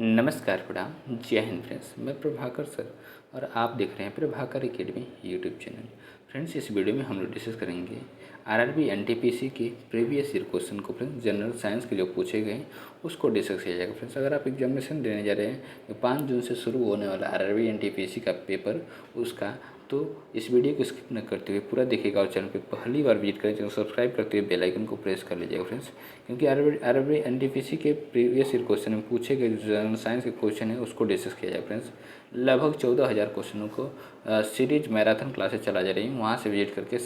नमस्कार प्रणाम, जय हिंद फ्रेंड्स। मैं प्रभाकर सर और आप देख रहे हैं Prabhakar academy YouTube channel. Friends, इस वीडियो में हम लोग डिस्कस करेंगे आरआरबी एनटीपीसी के प्रीवियस ईयर क्वेश्चन को। फ्रेंड्स, जनरल साइंस के जो पूछे गए हैं उसको डिस्कस किया जाएगा। फ्रेंड्स, अगर आप एग्जामिनेशन देने जा रहे हैं तो 5 जून से शुरू होने वाला आरआरबी एनटीपीसी का पेपर उसका, तो इस वीडियो को स्किप न करते हुए पूरा देखिएगा और चैनल पे पहली बार विजिट करें, चैनल सब्सक्राइब करते हुए बेल आइकन को प्रेस कर लीजिएगा। फ्रेंड्स, क्योंकि आरआरबी एनटीपीसी के प्रीवियस ईयर क्वेश्चन में पूछे गए जो जनरल साइंस के क्वेश्चन है उसको डिस्कस किया जाए। फ्रेंड्स, लगभग 14,000 क्वेश्चनों को सीरीज मैराथन क्लासेस चला जा रही है, वहाँ से विजिट करके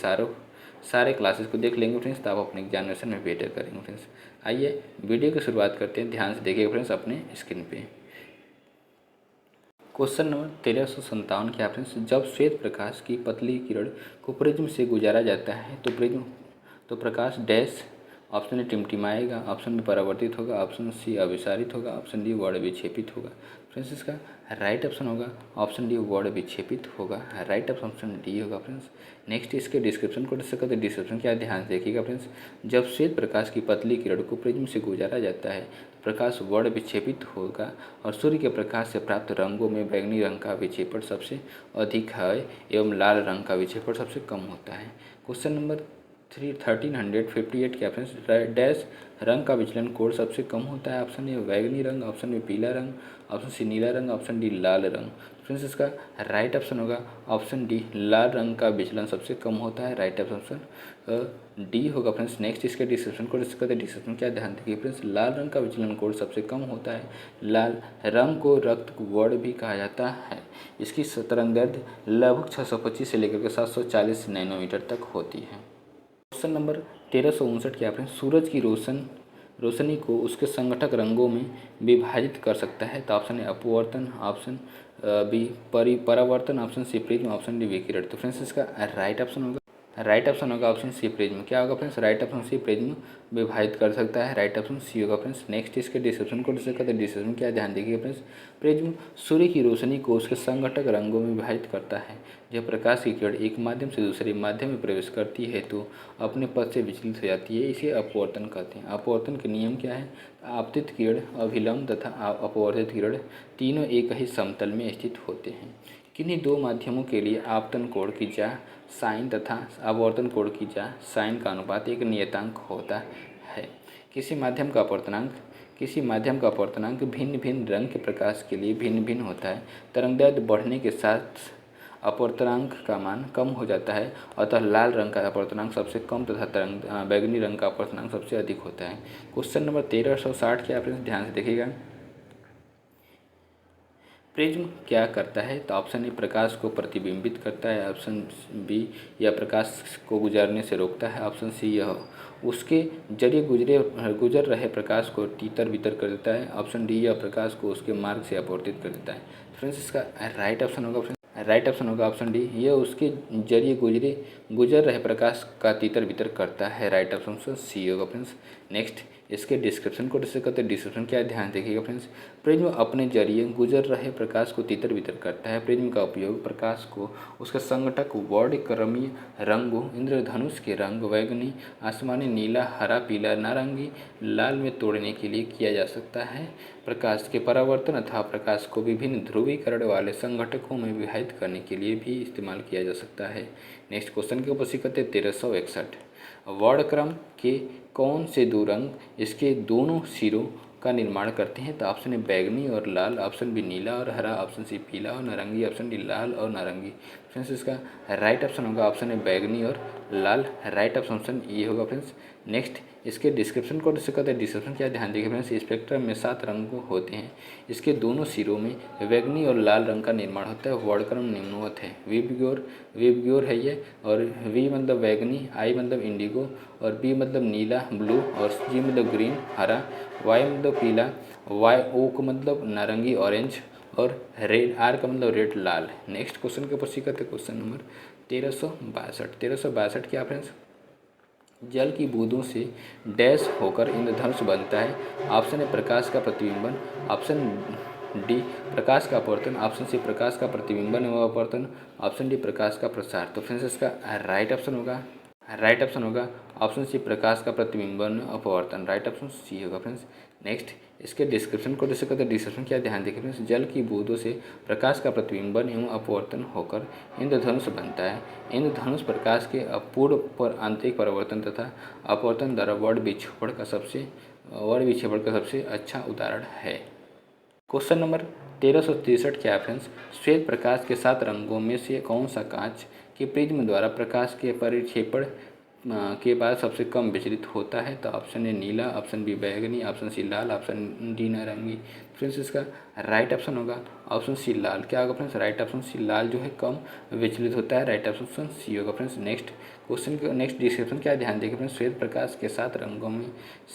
सारे क्लासेस को देख लेंगे। फ्रेंड्स, तो आप अपने एग्जामिनेशन में बेटर करेंगे। फ्रेंड्स, आइए वीडियो की शुरुआत करते हैं, ध्यान से देखिएगा फ्रेंड्स अपने स्क्रीन पे। क्वेश्चन नंबर 1357 क्या फ्रेंड्स, जब श्वेत प्रकाश की पतली किरण को प्रिज्म से गुजारा जाता है तो प्रकाश डैश, ऑप्शन ए टिमटिमाएगा, ऑप्शन बी परावर्तित होगा, ऑप्शन सी अभिसारित होगा, ऑप्शन डी वर्ड विक्षेपित होगा। फ्रेंड्स, इसका राइट ऑप्शन होगा ऑप्शन डी वर्ड विक्षेपित होगा। राइट ऑप्शन डी होगा। फ्रेंड्स, नेक्स्ट इसके डिस्क्रिप्शन को डिस्कस करते हैं। डिस्क्रिप्शन क्या है, ध्यान से देखिएगा। फ्रेंड्स, जब श्वेत प्रकाश की पतली किरण को प्रिज्म से गुजारा जाता है प्रकाश वर्ण विक्षेपित होगा और सूर्य के प्रकाश से प्राप्त रंगों में बैंगनी रंग का विक्षेपण सबसे अधिक है एवं लाल रंग का विक्षेपण सबसे कम होता है। क्वेश्चन नंबर 1358 क्या फ्रेंड्स, डैश रंग का विचलन कोण सबसे कम होता है। ऑप्शन ए बैंगनी रंग, ऑप्शन बी पीला रंग, ऑप्शन सी नीला रंग, ऑप्शन डी लाल रंग। फ्रेंड्स, इसका राइट ऑप्शन होगा ऑप्शन डी, लाल रंग का विचलन सबसे कम होता है। राइट ऑप्शन डी होगा। फ्रेंड्स, नेक्स्ट इसके डिस्क्रिप्शन को डिस्कस करते हैं। डिस्क्रिप्शन क्या, ध्यान देखिए फ्रेंड्स, लाल रंग का विचलन कोण सबसे कम होता है। लाल रंग को रक्त वर्ण भी कहा जाता है। इसकी तरंगदैर्घ्य लगभग 625 से लेकर के 740 नैनोमीटर तक होती है। क्वेश्चन नंबर 1359 क्या फ्रेंड्स, सूरज की रोशनी को उसके संघटक रंगों में विभाजित कर सकता है। तो ऑप्शन ए अपवर्तन, ऑप्शन बी परावर्तन, option C prism, option D विकिरण। तो फ्रेंड्स, इसका राइट ऑप्शन होगा ऑप्शन सी प्रिज्म। क्या होगा friends, right option C prism विभाजित कर सकता है। राइट ऑप्शन सी होगा। फ्रेंड्स, नेक्स्ट इसके डिस्क्रिप्शन को डिस्कस करते हैं। डिस्क्रिप्शन क्या, ध्यान देखिए फ्रेंड्स, प्रिज्म सूर्य की रोशनी को उसके संघटक रंगों में विभाजित करता है। जब प्रकाश की किरण एक माध्यम से दूसरे माध्यम में प्रवेश करती है तो अपने पथ से विचलित हो जाती है, इसे अपवर्तन कहते हैं। अपवर्तन के नियम क्या है, आपतित किरण, अभिलंब तथा अपवर्तित किरण तीनों एक ही समतल में स्थित होते हैं। किन्हीं दो माध्यमों के लिए आपतन कोण की जा साइन तथा अपवर्तन कोण की जा साइन का अनुपात एक नियतांक होता है। किसी माध्यम का अपवर्तनांक भिन्न भिन्न रंग के प्रकाश के लिए भिन्न भिन्न होता है। तरंगदैर्घ्य बढ़ने के साथ अपवर्तनांक का मान कम हो जाता है, अतः लाल रंग का अपवर्तनांक सबसे कम तथा बैंगनी रंग का अपवर्तनांक सबसे अधिक होता है। क्वेश्चन नंबर 1360 के आप ध्यान से देखिएगा। प्रिज्म क्या करता है, तो ऑप्शन ए प्रकाश को प्रतिबिंबित करता है, ऑप्शन बी यह प्रकाश को गुजरने से रोकता है, ऑप्शन सी यह उसके जरिए गुजर रहे प्रकाश को तीतर बितर कर देता है, ऑप्शन डी यह प्रकाश को उसके मार्ग से अपवर्तित कर देता है। फ्रेंड्स, इसका राइट ऑप्शन होगा ऑप्शन डी, यह उसके जरिए गुजर रहे प्रकाश का तीतर बितर करता है। राइट ऑप्शन सी होगा। फ्रेंड्स, नेक्स्ट इसके डिस्क्रिप्शन को डिस्कस करते हैं। डिस्क्रिप्शन क्या है, ध्यान देखिएगा फ्रेंड्स, प्रिज्म अपने जरिए गुजर रहे प्रकाश को तितर बितर करता है। प्रिज्म का उपयोग प्रकाश को उसके संघटक वर्णक्रमीय रंगों इंद्रधनुष के रंग बैंगनी, आसमानी, नीला, हरा, पीला, नारंगी, लाल में तोड़ने के लिए किया जा सकता है। प्रकाश के परावर्तन अथवा प्रकाश को विभिन्न ध्रुवीकरण वाले संघटकों में विभाजित करने के लिए भी इस्तेमाल किया जा सकता है। नेक्स्ट क्वेश्चन के ऊपर सीखते 1361, वर्णक्रम के कौन से दो रंग इसके दोनों सिरों का निर्माण करते हैं। तो ऑप्शन ए बैंगनी और लाल, ऑप्शन बी नीला और हरा, ऑप्शन सी पीला और नारंगी, ऑप्शन डी लाल और नारंगी। फ्रेंड्स, इसका राइट ऑप्शन होगा ऑप्शन ए बैंगनी और लाल। राइट ऑप्शन ये होगा। फ्रेंड्स, नेक्स्ट इसके डिस्क्रिप्शन को डिस्कस करते हैं। डिस्क्रिप्शन क्या, ध्यान देखिए फ्रेंड्स, स्पेक्ट्रम में 7 रंग होते हैं, इसके दोनों सिरों में बैंगनी और लाल रंग का निर्माण होता है। वर्णक्रम निम्नवत है, विबग्योर है ये, और वी मतलब बैंगनी, आई मतलब इंडिगो, और बी मतलब नीला ब्लू, और जी मतलब ग्रीन हरा, वाई मतलब पीला, वाई ओ का मतलब नारंगी ऑरेंज, और रेड आर का मतलब रेड लाल। नेक्स्ट क्वेश्चन के ऊपर सीखते हैं। क्वेश्चन नंबर 1362 क्या फ्रेंड्स, जल की बूंदों से डैश होकर इंद्रधनुष बनता है। ऑप्शन ए प्रकाश का प्रतिबिंबन, ऑप्शन डी प्रकाश का अपवर्तन, ऑप्शन सी प्रकाश का प्रतिबिंबन एवं अपवर्तन, ऑप्शन डी प्रकाश का प्रसार। तो फ्रेंड्स, इसका राइट ऑप्शन होगा ऑप्शन सी प्रकाश का प्रतिबिंबन अपवर्तन। राइट ऑप्शन सी होगा। फ्रेंड्स, नेक्स्ट इसके डिस्क्रिप्शन को जैसे कहते हैं, डिस्क्रिप्शन क्या ध्यान देखें फ्रेंड्स, जल की बूंदों से प्रकाश का प्रतिबिंबन एवं अपवर्तन होकर इंद्रधनुष बनता है। इंद्रधनुष प्रकाश के अपूर्ण पर आंतरिक परावर्तन तथा अपवर्तन द्वारा वर्ण विक्षेपण का सबसे अच्छा उदाहरण है। क्वेश्चन नंबर 1363 क्या है फ्रेंड्स, श्वेत प्रकाश के 7 रंगों में से कौन सा कांच के प्रिज्म द्वारा प्रकाश के परिक्षेपण के बाद सबसे कम विचलित होता है? तो ऑप्शन ए नीला, ऑप्शन बी बैगनी, ऑप्शन सी लाल, ऑप्शन डी नारंगी। फ्रेंड्स इसका राइट ऑप्शन होगा ऑप्शन सी लाल। क्या होगा फ्रेंड्स, राइट ऑप्शन सी लाल जो है कम विचलित होता है, राइट ऑप्शन सी होगा फ्रेंड्स। नेक्स्ट क्वेश्चन का नेक्स्ट डिस्क्रिप्शन क्या ध्यान देखिए फ्रेंड्स, श्वेत प्रकाश के 7 रंगों में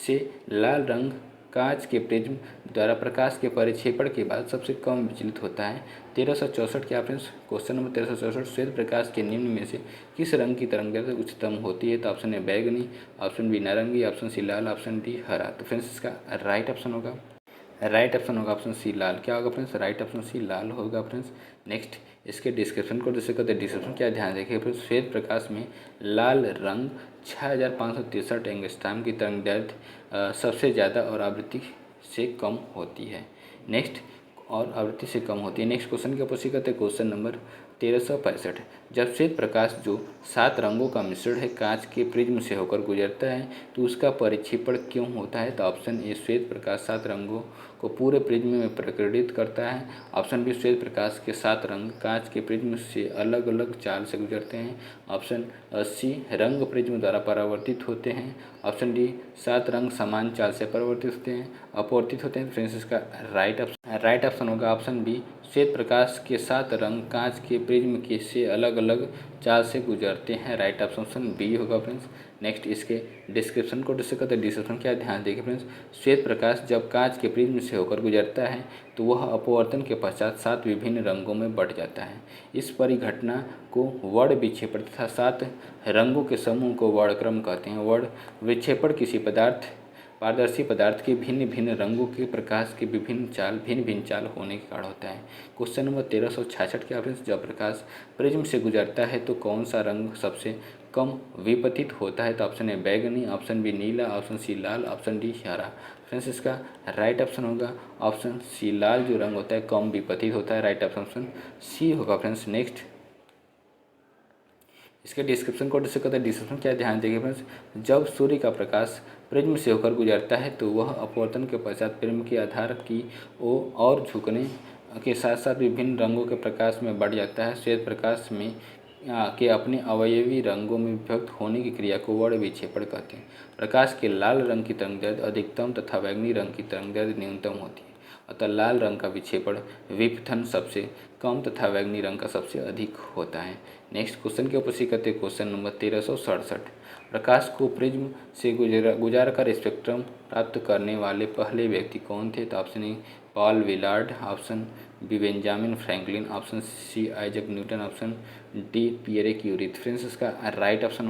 से लाल रंग कांच के प्रिज्म द्वारा प्रकाश के परिक्षेपण के बाद सबसे कम विचलित होता है। 1364 क्या फ्रेंड्स, क्वेश्चन नंबर 1364, श्वेत प्रकाश के निम्न में से किस रंग की तरंगदैर्घ्य उच्चतम होती है? तो ऑप्शन ए बैगनी, ऑप्शन बी नारंगी, ऑप्शन सी लाल, ऑप्शन डी हरा। तो फ्रेंड्स इसका राइट ऑप्शन होगा ऑप्शन सी लाल। क्या होगा फ्रेंड्स, राइट ऑप्शन सी लाल होगा फ्रेंड्स। नेक्स्ट इसके डिस्क्रिप्शन को जैसे कहते हैं, डिस्क्रिप्शन क्या ध्यान रखिए फ्रेंड्स, श्वेत प्रकाश में लाल रंग 6563 एंगस्ट्रॉम की तरंगदैर्घ्य सबसे ज़्यादा और आवृत्ति से कम होती है। नेक्स्ट नेक्स्ट क्वेश्चन की पुष्टि करते हैं, क्वेश्चन नंबर 1365, जब श्वेत प्रकाश जो 7 रंगों का मिश्रण है कांच के प्रिज्म से होकर गुजरता है तो उसका परिक्षेपण क्यों होता है? तो ऑप्शन ए श्वेत प्रकाश 7 रंगों को पूरे प्रिज्म में प्रकटित करता है, ऑप्शन बी श्वेत प्रकाश के 7 रंग कांच के प्रिज्म से अलग अलग चाल से गुजरते हैं, ऑप्शन सी रंग प्रिज्म द्वारा परावर्तित होते हैं, ऑप्शन डी 7 रंग समान चाल से अपवर्तित होते हैं। फ्रेंड्स इसका राइट ऑप्शन होगा ऑप्शन बी, श्वेत प्रकाश के 7 रंग कांच के प्रिज्म के से अलग अलग चाल से गुजरते हैं, राइट ऑप्शन बी होगा फ्रेंड्स। नेक्स्ट इसके डिस्क्रिप्शन को डिस्कस करते हैं, डिस्क्रिप्शन क्या ध्यान देखिए फ्रेंड्स, श्वेत प्रकाश जब कांच के प्रिज्म से होकर गुजरता है तो वह अपवर्तन के पश्चात 7 विभिन्न रंगों में बंट जाता है। इस परिघटना को वर्ण विक्षेपण तथा 7 रंगों के समूह को वर्णक्रम कहते हैं। वर्ण विक्षेपण किसी पारदर्शी पदार्थ के भिन्न भिन्न रंगों के प्रकाश के भिन्न भिन्न चाल होने के कारण होता है। क्वेश्चन नंबर 1366 के फ्रेंड्स, जब प्रकाश प्रिज्म से गुजरता है तो कौन सा रंग सबसे कम विपतित होता है? तो ऑप्शन ए बैगनी, ऑप्शन बी नीला, ऑप्शन सी लाल, ऑप्शन डी हरा। फ्रेंड्स इसका राइट ऑप्शन होगा ऑप्शन सी लाल, जो रंग होता है कम विपतित होता है, राइट ऑप्शन सी होगा फ्रेंड्स। नेक्स्ट इसके डिस्क्रिप्शन को डिस्कस करते हैं, डिस्क्रिप्शन क्या ध्यान देंगे फ्रेंड्स, जब सूर्य का प्रकाश प्रिज्म से होकर गुजरता है तो वह अपवर्तन के पश्चात प्रिज्म के आधार की और झुकने के साथ साथ विभिन्न रंगों के प्रकाश में बढ़ जाता है। श्वेत प्रकाश में के अपने अवयवी रंगों में विभक्त होने की क्रिया को वर्ण विक्षेपण कहते हैं। प्रकाश के लाल रंग की तरंगदैर्घ्य अधिकतम तथा बैंगनी रंग की तरंगदैर्घ्य न्यूनतम होती है, अतः लाल रंग का विक्षेपण विपथन सबसे कम तथा बैंगनी रंग का सबसे अधिक होता है। नेक्स्ट क्वेश्चन की उपस्थित करते हैं, क्वेश्चन नंबर 1367, प्रकाश को प्रिज्म से गुजार कर स्पेक्ट्रम प्राप्त करने वाले पहले व्यक्ति कौन थे? तो option A Paul Willard, option B Benjamin Franklin, option C Isaac Newton, option D Pierre Curie. Friends इसका राइट ऑप्शन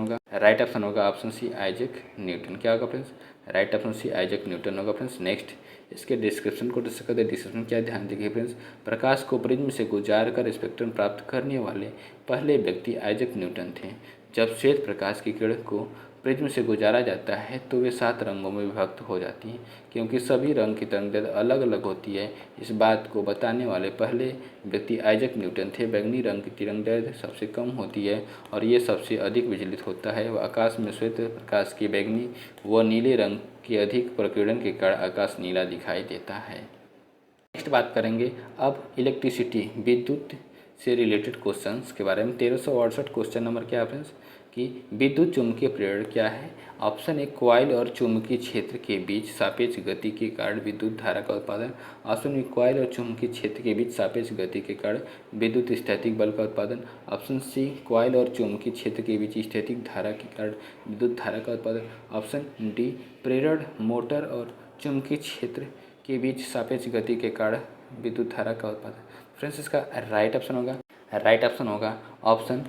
होगा ऑप्शन सी आइजैक न्यूटन। क्या होगा friends, right option C Isaac Newton होगा फ्रेंड्स। नेक्स्ट इसके description को discuss करते हैं, description क्या ध्यान देखिए फ्रेंड्स, प्रकाश को प्रिज्म से गुजार कर स्पेक्ट्रम प्राप्त करने वाले पहले व्यक्ति आइजैक न्यूटन थे। जब श्वेत प्रकाश की किरण को प्रिज्म से गुजारा जाता है तो वे 7 रंगों में विभक्त हो जाती हैं, क्योंकि सभी रंग की तरंगदैर्घ्य अलग अलग होती है। इस बात को बताने वाले पहले व्यक्ति आइजैक न्यूटन थे। बैंगनी रंग की तरंगदैर्घ्य सबसे कम होती है और ये सबसे अधिक विचलित होता है। आकाश में श्वेत प्रकाश की बैंगनी व नीले रंग के अधिक प्रकीर्णन के कारण आकाश नीला दिखाई देता है। नेक्स्ट बात करेंगे अब इलेक्ट्रिसिटी विद्युत से रिलेटेड क्वेश्चंस के बारे में। 1368 क्वेश्चन नंबर क्या है फ्रेंड्स, कि विद्युत चुम्बकीय प्रेरण क्या है? ऑप्शन ए कॉइल और चुंबकीय क्षेत्र के बीच सापेक्ष गति के कारण विद्युत धारा का उत्पादन, ऑप्शन बी कॉइल और चुंबकीय क्षेत्र के बीच सापेक्ष गति के कारण विद्युत स्थैतिक बल का उत्पादन, ऑप्शन सी कॉइल और चुंबकीय क्षेत्र के बीच स्थैतिक धारा के कारण विद्युत धारा का उत्पादन, ऑप्शन डी प्रेरण मोटर और चुंबकीय क्षेत्र के बीच सापेक्ष गति के कारण विद्युत धारा का उत्पादन। फ्रेंड्स इसका राइट ऑप्शन होगा ऑप्शन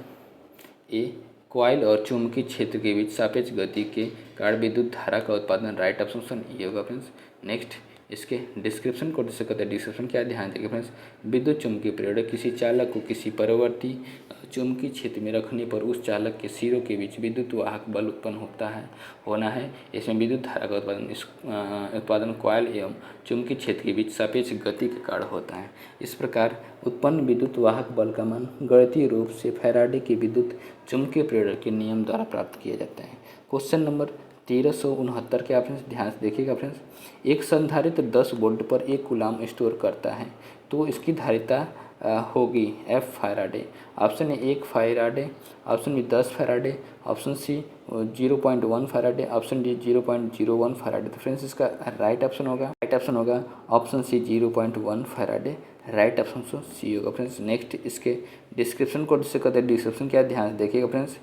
ए कॉइल और चुंबकीय क्षेत्र के बीच सापेक्ष गति के कारण विद्युत धारा का उत्पादन, राइट ऑप्शन ये होगा फ्रेंड्स। नेक्स्ट इसके डिस्क्रिप्शन को डिस्कस करते हैं। डिस्क्रिप्शन क्या है, ध्यान देंगे फ्रेंड्स। विद्युत चुम्बकीय प्रेरण किसी चालक को किसी परिवर्ती चुंबकीय क्षेत्र में रखने पर उस चालक के सिरों के बीच विद्युत वाहक बल उत्पन्न होना है। इसमें विद्युत धारा का उत्पादन कॉइल एवं चुंबकीय क्षेत्र के बीच सापेक्ष गति के कारण होता है। इस प्रकार उत्पन्न विद्युत वाहक बल का मान गणितीय रूप से फैराडे के विद्युत चुम्बकीय प्रेरण के नियम द्वारा प्राप्त किया जाता है। क्वेश्चन नंबर 1369 के फ्रेंड्स ध्यान से देखिएगा फ्रेंड्स। एक संधारित्र 10 वोल्ट पर 1 कूलाम स्टोर करता है तो इसकी धारिता होगी F farad. Option A 1 farad, option B 10 farad, option C 0.1 farad, option D 0.01 farad. तो फ्रेंड्स इसका राइट ऑप्शन होगा option C 0.1 farad. Right option C होगा फ्रेंड्स। नेक्स्ट इसके डिस्क्रिप्शन को डिस्कस करते हैं। डिस्क्रिप्शन क्या है, ध्यान से देखिएगा फ्रेंड्स।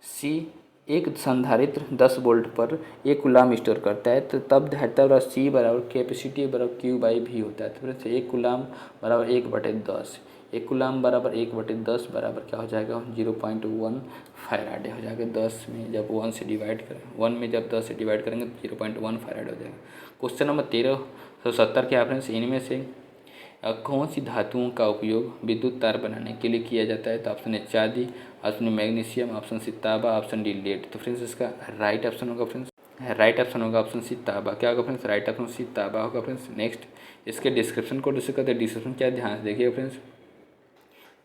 सी एक संधारित्र 10 वोल्ट पर 1 कूलाम स्टोर करता है तो तब धारिता बराबर सी बराबर कैपेसिटी बराबर क्यू बाई भी होता है। तो फ्रेंड्स 1 कूलाम बराबर 1/10, 1 कूलाम बराबर 1/10 बराबर क्या हो जाएगा 0.1 फैराडे हो जाएगा। 10 में जब 1 से डिवाइड करें 1 में जब 10 से डिवाइड करेंगे तो 0.1 फैराडे हो जाएगा। क्वेश्चन नंबर 1370 क्या फ्रेंड्स, इनमें से कौन सी धातुओं का उपयोग विद्युत तार बनाने के लिए किया जाता है। तो ऑप्शन है चांदी, ऑप्शन मैग्नीशियम, ऑप्शन सी तांबा, ऑप्शन डी लेड। तो फ्रेंड्स इसका राइट ऑप्शन होगा फ्रेंड्स, राइट ऑप्शन होगा ऑप्शन सी तांबा। क्या होगा फ्रेंड्स, राइट ऑप्शन सी तांबा होगा फ्रेंड्स। नेक्स्ट इसके डिस्क्रिप्शन को डिस्कस करते हैं। डिस्क्रिप्शन क्या है, ध्यान से देखिएगा फ्रेंड्स।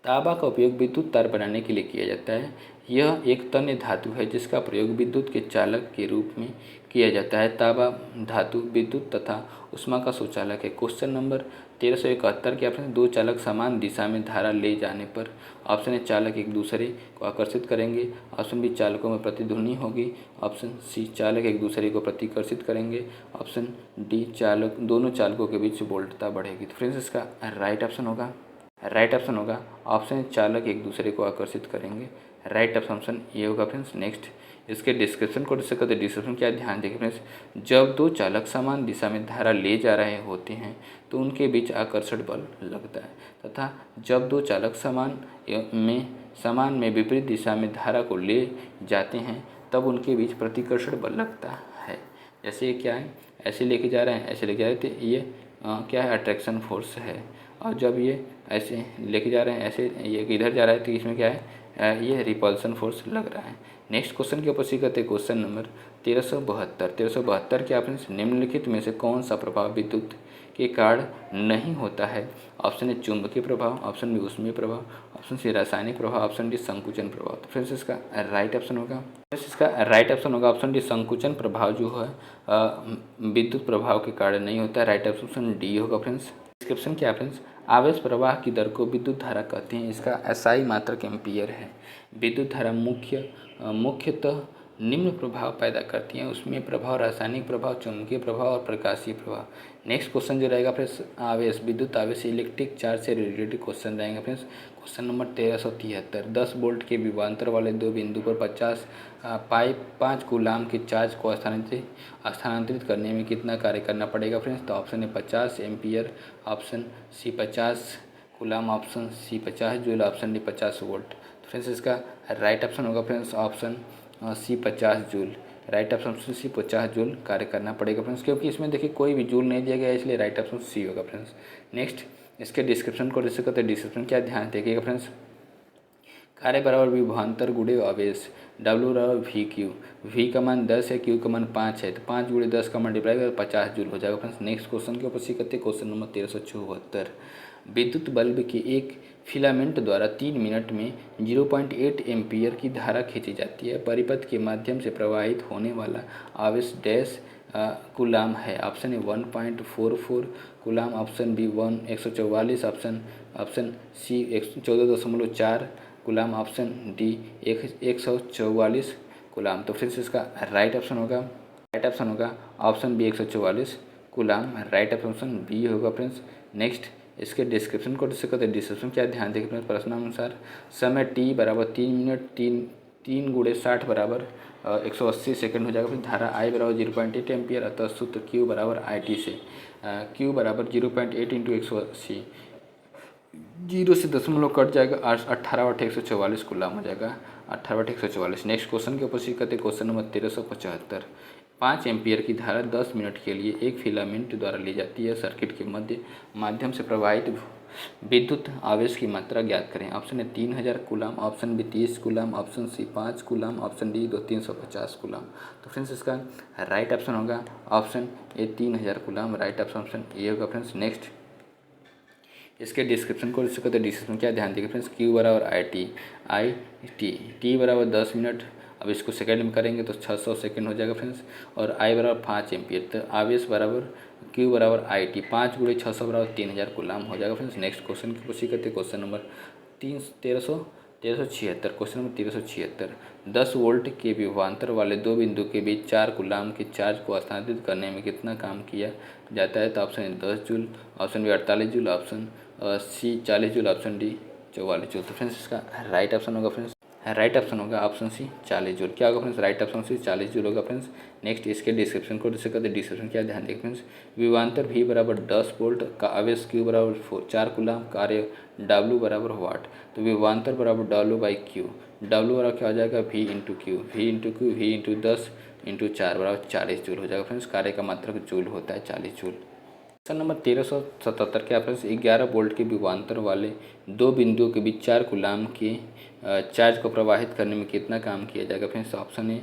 तांबा का उपयोग विद्युत तार बनाने के लिए किया जाता है। यह एक तन्य धातु है जिसका प्रयोग विद्युत के चालक के रूप में किया जाता है। तांबा धातु विद्युत तथा ऊष्मा का सुचालक है। क्वेश्चन नंबर 1371 के ऑप्शन, दो चालक समान दिशा में धारा ले जाने पर ऑप्शन ए चालक एक दूसरे को आकर्षित करेंगे, ऑप्शन बी चालकों में प्रतिध्वनि होगी, ऑप्शन सी चालक एक दूसरे को प्रतिकर्षित करेंगे, ऑप्शन डी दोनों चालकों के बीच वोल्टता बढ़ेगी। तो फ्रेंड्स इसका राइट ऑप्शन होगा ऑप्शन चालक एक दूसरे को आकर्षित करेंगे। राइट ऑप्शन ये होगा फ्रेंड्स। नेक्स्ट इसके डिस्क्रिप्शन को डिस्कस करते हैं। डिस्क्रिप्शन क्या ध्यान देखिए फ्रेंड्स। जब दो चालक समान दिशा में धारा ले जा रहे होते हैं तो उनके बीच आकर्षण बल लगता है तथा जब दो चालक समान में विपरीत दिशा में धारा को ले जाते हैं तब उनके बीच प्रतिकर्षण बल लगता है। जैसे ये क्या है, ऐसे लेके जा रहे हैं, ऐसे लेके जा रहे थे, ये क्या है, अट्रैक्शन फोर्स है। और जब ये ऐसे लेके जा रहे हैं, ऐसे ये इधर जा रहा है तो इसमें क्या है, ये रिपल्सन फोर्स लग रहा है। नेक्स्ट क्वेश्चन के ऊपर सी करते हैं। क्वेश्चन नंबर 1372 के ऑप्शन निम्नलिखित में से कौन सा प्रभाव विद्युत के कारण नहीं होता है। ऑप्शन ए चुंबकीय प्रभाव, ऑप्शन बी ऊष्मीय प्रभाव, ऑप्शन सी रासायनिक प्रभाव, ऑप्शन डी संकुचन प्रभाव। तो फ्रेंड्स इसका राइट ऑप्शन होगा ऑप्शन डी संकुचन प्रभाव जो है विद्युत प्रभाव के कारण नहीं होता है। राइट ऑप्शन डी होगा फ्रेंड्स। डिस्क्रिप्शन क्या है फ्रेंड्स, आवेश प्रवाह की दर को विद्युत धारा कहते हैं। इसका एसआई मात्रक एम्पियर है। विद्युत धारा मुख्यतः निम्न प्रभाव पैदा करती हैं, उसमें प्रभाव, रासायनिक प्रभाव, चुंबकीय प्रभाव और प्रकाशीय प्रभाव। नेक्स्ट क्वेश्चन जो रहेगा फ्रेंड्स, आवेश, विद्युत आवेश, इलेक्ट्रिक चार्ज से रिलेटेड क्वेश्चन रहेंगे फ्रेंड्स। क्वेश्चन नंबर 1373, 10 वोल्ट के विभवांतर वाले दो बिंदु पर 5 कूलाम के चार्ज को स्थानांतरित करने में कितना कार्य करना पड़ेगा फ्रेंड्स। तो option A 50 ampere, option C 50 coulomb, option C 50 joule, option D 50 volt. तो फ्रेंड्स इसका राइट ऑप्शन होगा friends option C 50 joule. Right option C 50 joule कार्य करना पड़ेगा फ्रेंड्स, क्योंकि इसमें देखिए कोई भी जूल नहीं दिया गया है, इसलिए राइट ऑप्शन सी होगा फ्रेंड्स। नेक्स्ट इसके डिस्क्रिप्शन को डिस्कस करते हैं। डिस्क्रिप्शन क्या ध्यान देखिएगा फ्रेंड्स। कार्य बराबर विभवांतर गुणे आवेश, W बराबर वी क्यू। वी का मान 10 है, क्यू का मान 5 है, तो 5 गुणे 10 का मल्टीप्लाई कर 50 जूल हो जाएगा फ्रेंड्स। नेक्स्ट क्वेश्चन के ऊपर सी करते हैं। क्वेश्चन नंबर 1374, विद्युत बल्ब के एक फिलामेंट द्वारा 3 मिनट में 0.8 एम्पियर की धारा खींची जाती है। परिपथ के माध्यम से प्रवाहित होने वाला आवेश डैश कूलाम है। Option A 1.44 coulomb, option B 144, option C 14.4 coulomb, option D 144 coulomb. तो फ्रेंड्स इसका राइट ऑप्शन होगा option B 144 coulomb. Right option B होगा फ्रेंड्स। नेक्स्ट इसके डिस्क्रिप्शन को डिस्कस करते हैं। डिस्क्रिप्शन क्या ध्यान देखिए फ्रेंड्स। प्रश्नानुसार समय टी बराबर 3 मिनट 3 गुणे 60 बराबर 180 सेकंड हो जाएगा। फिर धारा आई बराबर 0.8 एम्पियर, अतः सूत्र क्यू बराबर आई टी से क्यू बराबर 0.8 इंटू 180, 0 से दशमलव कट जाएगा, 18/144 कूलाम हो जाएगा, 18/144। नेक्स्ट क्वेश्चन के ऊपर सीख करते क्वेश्चन नंबर 1375, 5 एम्पीयर की धारा 10 मिनट के लिए एक फिलामेंट द्वारा ली जाती है। सर्किट के मध्य माध्यम से प्रवाहित विद्युत आवेश की मात्रा ज्ञात करें। Option A 3000 coulomb, option B 30 coulomb, option C 5 coulomb, option D 350 coulomb. तो फ्रेंड्स इसका राइट ऑप्शन होगा option A 3000 coulomb. Right option A होगा फ्रेंड्स। नेक्स्ट इसके डिस्क्रिप्शन को इसको तो डिस्क्रिप्शन क्या ध्यान देंगे फ्रेंड्स, क्यू बराबर आई टी बराबर 10 मिनट। अब इसको सेकंड में करेंगे तो 600 सेकंड हो जाएगा फ्रेंड्स। और आई बराबर 5 एम्पियर। तो आवेश बराबर क्यू बराबर आई टी 5 गुणे 600 बराबर 3000 कूलम हो जाएगा फ्रेंड्स। नेक्स्ट क्वेश्चन की कोशिश करते हैं। Question number 1376। Question number 1376। 10 volt के विभवांतर वाले दो बिंदु के बीच 4 कूलम के चार्ज को स्थानांतरित करने में कितना काम किया जाता है। तो option A 10 joule, option B 48 joule, option C 40 joule, option D 44 joule. तो फ्रेंड्स इसका राइट ऑप्शन होगा फ्रेंड्स, राइट ऑप्शन होगा ऑप्शन सी 40 जूल। क्या होगा friends, right option C 40 joule होगा फ्रेंड्स। नेक्स्ट इसके डिस्क्रिप्शन को डिस्कस करते। डिस्क्रिप्शन क्या ध्यान देखें फ्रेंड्स, विभवांतर V बराबर 10 वोल्ट का आवेश Q बराबर 4 कूलम, कार्य W बराबर वाट। तो विभवांतर बराबर W बाई क्यू। W बराबर क्या हो जाएगा V into Q, V into Q, V into 10 into 4 बराबर 40 जूल हो जाएगा फ्रेंड्स। कार्य का मात्रक जूल होता है 40 जूल। क्वेश्चन नंबर 1377 के फ्रेंड्स 11 वोल्ट के विभवांतर वाले दो बिंदुओं के बीच 4 कूलम के चार्ज को प्रवाहित करने में कितना काम किया जाएगा friends. Option A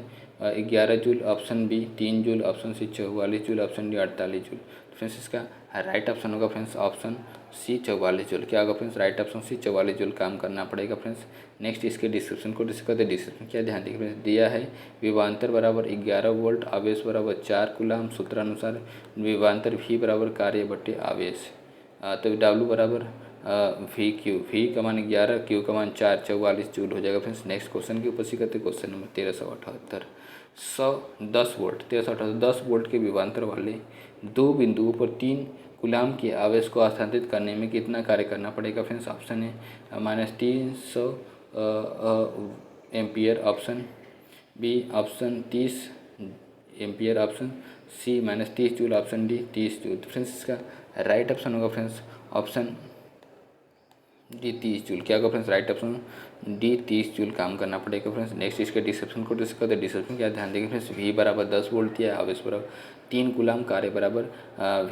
11 joule, option B 3 joule, option C 44 joule, option D 48 joule. Friends इसका राइट ऑप्शन होगा फ्रेंड्स ऑप्शन सी 44 जूल। क्या होगा friends, right option C 44 joule काम करना पड़ेगा फ्रेंड्स। नेक्स्ट इसके डिस्क्रिप्शन को डिस्कस करते। डिस्क्रिप्शन क्या ध्यान देखिए फ्रेंड्स, दिया है विभवांतर बराबर 11 वोल्ट, आवेश बराबर 4 कूलम, सूत्रानुसार विभवांतर V बराबर कार्य बटे आवेश। तो W बराबर वी क्यू, V का मान 11, Q का मान 4, 44 जूल हो जाएगा फ्रेंड्स। नेक्स्ट क्वेश्चन की ऊपर करते क्वेश्चन नंबर 1378। 10 वोल्ट 1378 10 वोल्ट के विभवांतर वाले दो बिंदुओं पर 3 कूलम के आवेश को स्थानांतरित करने में कितना कार्य करना पड़ेगा friends. Option A -300 ampere, option B option 30 ampere, option C -30 joule, option D 30 joule. तो फ्रेंड्स इसका राइट ऑप्शन होगा फ्रेंड्स ऑप्शन डी 30 जूल। क्या होगा friends, right option D 30 joule काम करना पड़ेगा फ्रेंड्स। नेक्स्ट इसके डिस्क्रिप्शन को डिस्कस करते। डिस्क्रिप्शन क्या ध्यान देंगे फ्रेंड्स, V बराबर 10 वोल्ट दिया है, आवेश बराबर 3 कूलम, कार्य बराबर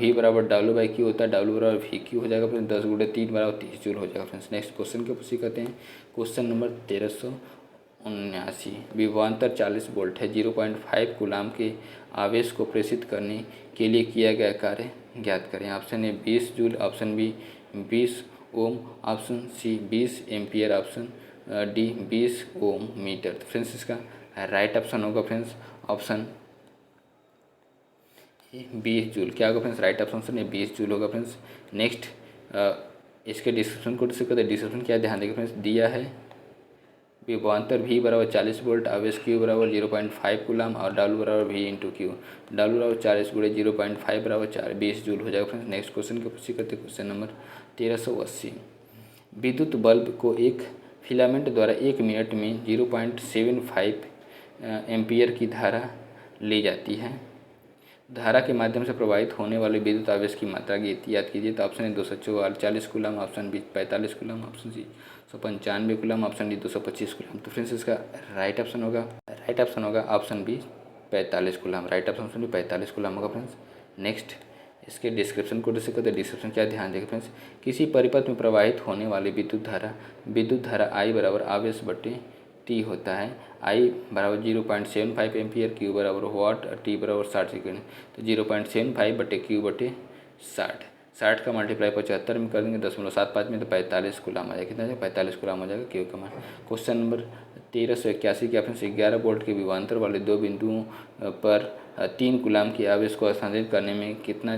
V बराबर W बाई क्यू होता है, W बराबर V क्यू हो जाएगा फ्रेंड्स। 10 गुणे 3 बराबर 30 जूल हो जाएगा फ्रेंड्स। नेक्स्ट क्वेश्चन के पूछी करते हैं। Question number 1379। विभवांतर 40 वोल्ट है, 0.5 कूलम के आवेश को प्रेषित करने के लिए किया गया कार्य ज्ञात करें। Option A 20 joule, option B 20 ohm, option C 20 ampere, option D 20 ohm metre. तो फ्रेंड्स इसका राइट ऑप्शन होगा फ्रेंड्स ऑप्शन 20 जूल। क्या होगा friends, right option A 20 joule होगा फ्रेंड्स। नेक्स्ट इसके डिस्क्रिप्शन को डिस्कस करते। डिस्क्रिप्शन क्या ध्यान देगा फ्रेंड्स, दिया है विभवांतर V बराबर 40 वोल्ट, आवेश Q बराबर 0.5 कूलम और W बराबर V इंटू क्यू। W बराबर 40 गुणे 0.5 बराबर 4 20 जूल हो जाएगा फ्रेंड्स। नेक्स्ट क्वेश्चन की पूछी करते क्वेश्चन नंबर 1380। विद्युत बल्ब को एक फिलामेंट द्वारा 1 मिनट में 0.75 एम्पियर की धारा ली जाती है। धारा के माध्यम से प्रवाहित होने वाले विद्युत आवेश की मात्रा की याद कीजिए। तो option A 244 coulomb, option B 45 coulomb, option C 195 coulomb, option D 225 coulomb. तो फ्रेंड्स इसका राइट ऑप्शन होगा option B 45 coulomb. Right option B 45 coulomb होगा फ्रेंड्स। नेक्स्ट इसके डिस्क्रिप्शन को डिस्कस करते। डिस्क्रिप्शन क्या ध्यान देखें फ्रेंड्स, किसी परिपथ में प्रवाहित होने वाली विद्युत धारा I बराबर आवेश बटे टी होता है। I बराबर 0.75 एम्पियर, Q बराबर वाट, T बराबर 60 सेकेंड। तो 0.75 बटे क्यू बटे 60 का मल्टीप्लाई 75 में कर देंगे 0.75 में, तो 45 कूलम आ जाएगा। कितना 45 कूलम हो जाएगा क्यू का मान। क्वेश्चन नंबर 1381 के ऑप्शन से 11 वोल्ट के विभवांतर वाले दो बिंदुओं पर 3 कूलम के आवेश को स्थानांतरित करने में कितना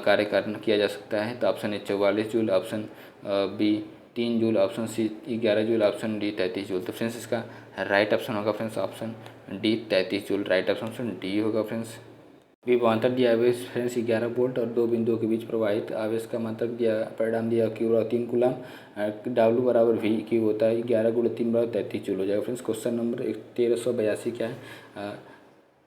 कार्य किया जा सकता है। तो option A 44 joule, option B 3 joule, option C 11 joule, option D 33 joule. तो फ्रेंड्स इसका राइट ऑप्शन होगा friends option D 33 joule. Right option D होगा फ्रेंड्स। विभवांतर दिया आवेश फ्रेंड्स 11 वोल्ट और दो बिंदुओं के बीच प्रवाहित आवेश का मात्रक दिया, परिणाम दिया Q बराबर 3 कूलम, W बराबर V Q होता है 11 गुणे 3 बराबर 33 जूल हो जाएगा फ्रेंड्स। क्वेश्चन नंबर 1382 क्या है,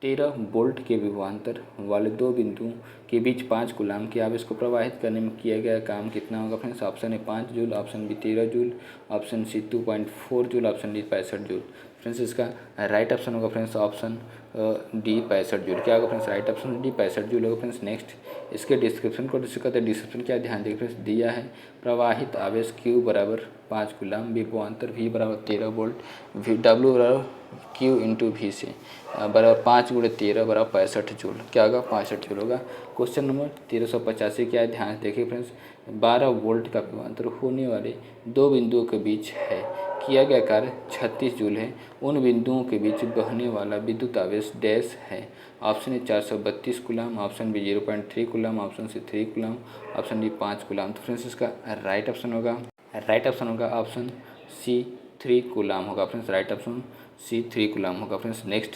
13 वोल्ट के विभवांतर वाले दो बिंदुओं के बीच 5 कूलम के आवेश को प्रवाहित करने में किया गया काम कितना होगा friends. Option A 5 joule, option B 13 joule, option C 2.4 joule, option D 65 joule. Friends इसका राइट ऑप्शन होगा फ्रेंड्स ऑप्शन डी 65 जूल। क्या होगा friends? Right option D 65 joule होगा फ्रेंड्स। नेक्स्ट इसके डिस्क्रिप्शन को डिस्कस करते हैं। डिस्क्रिप्शन क्या ध्यान देखिए फ्रेंड्स, दिया है प्रवाहित आवेश Q बराबर 5 कूलम, विभवांतर V बराबर 13 वोल्ट, W बराबर Q इंटू वी से बराबर 5 × 13 बराबर 65 जूल। क्या होगा? 65 जूल होगा। क्वेश्चन नंबर 1385 क्या है? ध्यान से देखिए फ्रेंड्स, 12 वोल्ट का विभवांतर होने वाले दो बिंदुओं के बीच है, किया गया कार्य 36 जूल है। उन बिंदुओं के बीच बहने वाला विद्युत आवेश डैश है। Option A 432 coulomb, option B 0.3 coulomb, option C 3 coulomb, option D 5 coulomb. तो फ्रेंड्स इसका राइट ऑप्शन होगा ऑप्शन सी 3 कूलम होगा friends. Right option C 3 coulomb होगा फ्रेंड्स। नेक्स्ट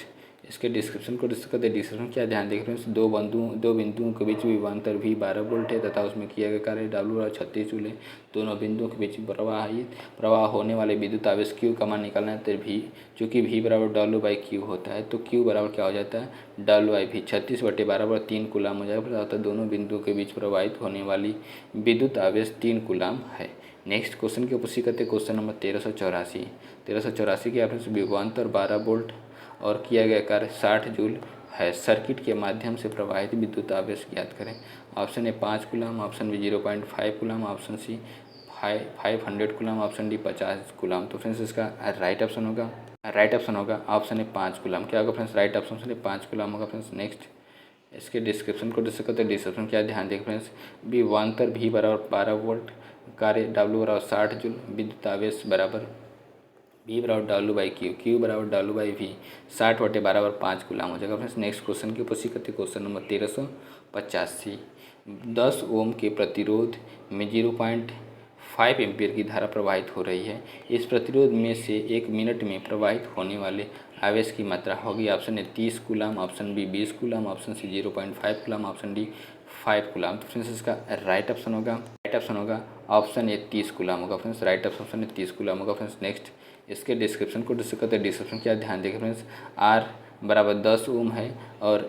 इसके डिस्क्रिप्शन को डिस्कस करते हैं। डिस्क्रिप्शन क्या ध्यान देखिए फ्रेंड्स, दो बिंदुओं के बीच विभवांतर भी 12 वोल्ट है तथा उसमें किया गया कार्य W और 36 जूल है। दोनों बिंदुओं के बीच प्रवाह होने वाले विद्युत आवेश Q का मान निकालना है। तो V, चूँकि V बराबर W/Q होता है तो Q बराबर क्या हो जाता है? W/V। 36/12 बराबर 3 कूलम हो जाएगा। अर्थात दोनों बिंदुओं के बीच प्रवाहित होने वाली विद्युत आवेश 3 कूलम है। नेक्स्ट क्वेश्चन की पुष्टि करते हैं। क्वेश्चन नंबर 1384 की आपने विभवांतर 12 वोल्ट और किया गया कार्य 60 जूल है। सर्किट के माध्यम से प्रवाहित विद्युत आवेश ज्ञात करें। Option A 5 coulomb, option B 0.5 coulomb, option C 500 coulomb, option D 50 coulomb. तो फ्रेंड्स इसका राइट ऑप्शन होगा ऑप्शन ए 5 कूलम। क्या होगा friends? Right option A 5 coulomb होगा फ्रेंड्स। नेक्स्ट इसके डिस्क्रिप्शन को डिस्कस करते हैं। डिस्क्रिप्शन क्या ध्यान देखें फ्रेंड्स, विभवांतर V बराबर 12 वोल्ट, कार्य W बराबर 60 जूल, विद्युत आवेश बराबर V बराबर W/Q, Q बराबर W/V, 60/12 बराबर 5 कूलम हो जाएगा फ्रेंड्स। नेक्स्ट क्वेश्चन की पुष्टि करते हैं। क्वेश्चन नंबर 1385, 10 ओम के प्रतिरोध में 0.5 एम्पीयर की धारा प्रवाहित हो रही है। इस प्रतिरोध में से 1 मिनट में प्रवाहित होने वाले आवेश की मात्रा होगी। Option A 30 coulomb, option B 20 coulomb, option C 0.5 coulomb, option D 5 coulomb. तो फ्रेंड्स इसका राइट ऑप्शन होगा ऑप्शन ए 30 कूलम होगा friends. Right option A 30 coulomb होगा फ्रेंड्स। नेक्स्ट इसके डिस्क्रिप्शन को डिस्कस करते हैं। डिस्क्रिप्शन क्या ध्यान देखें फ्रेंड्स, R बराबर 10 ओम है और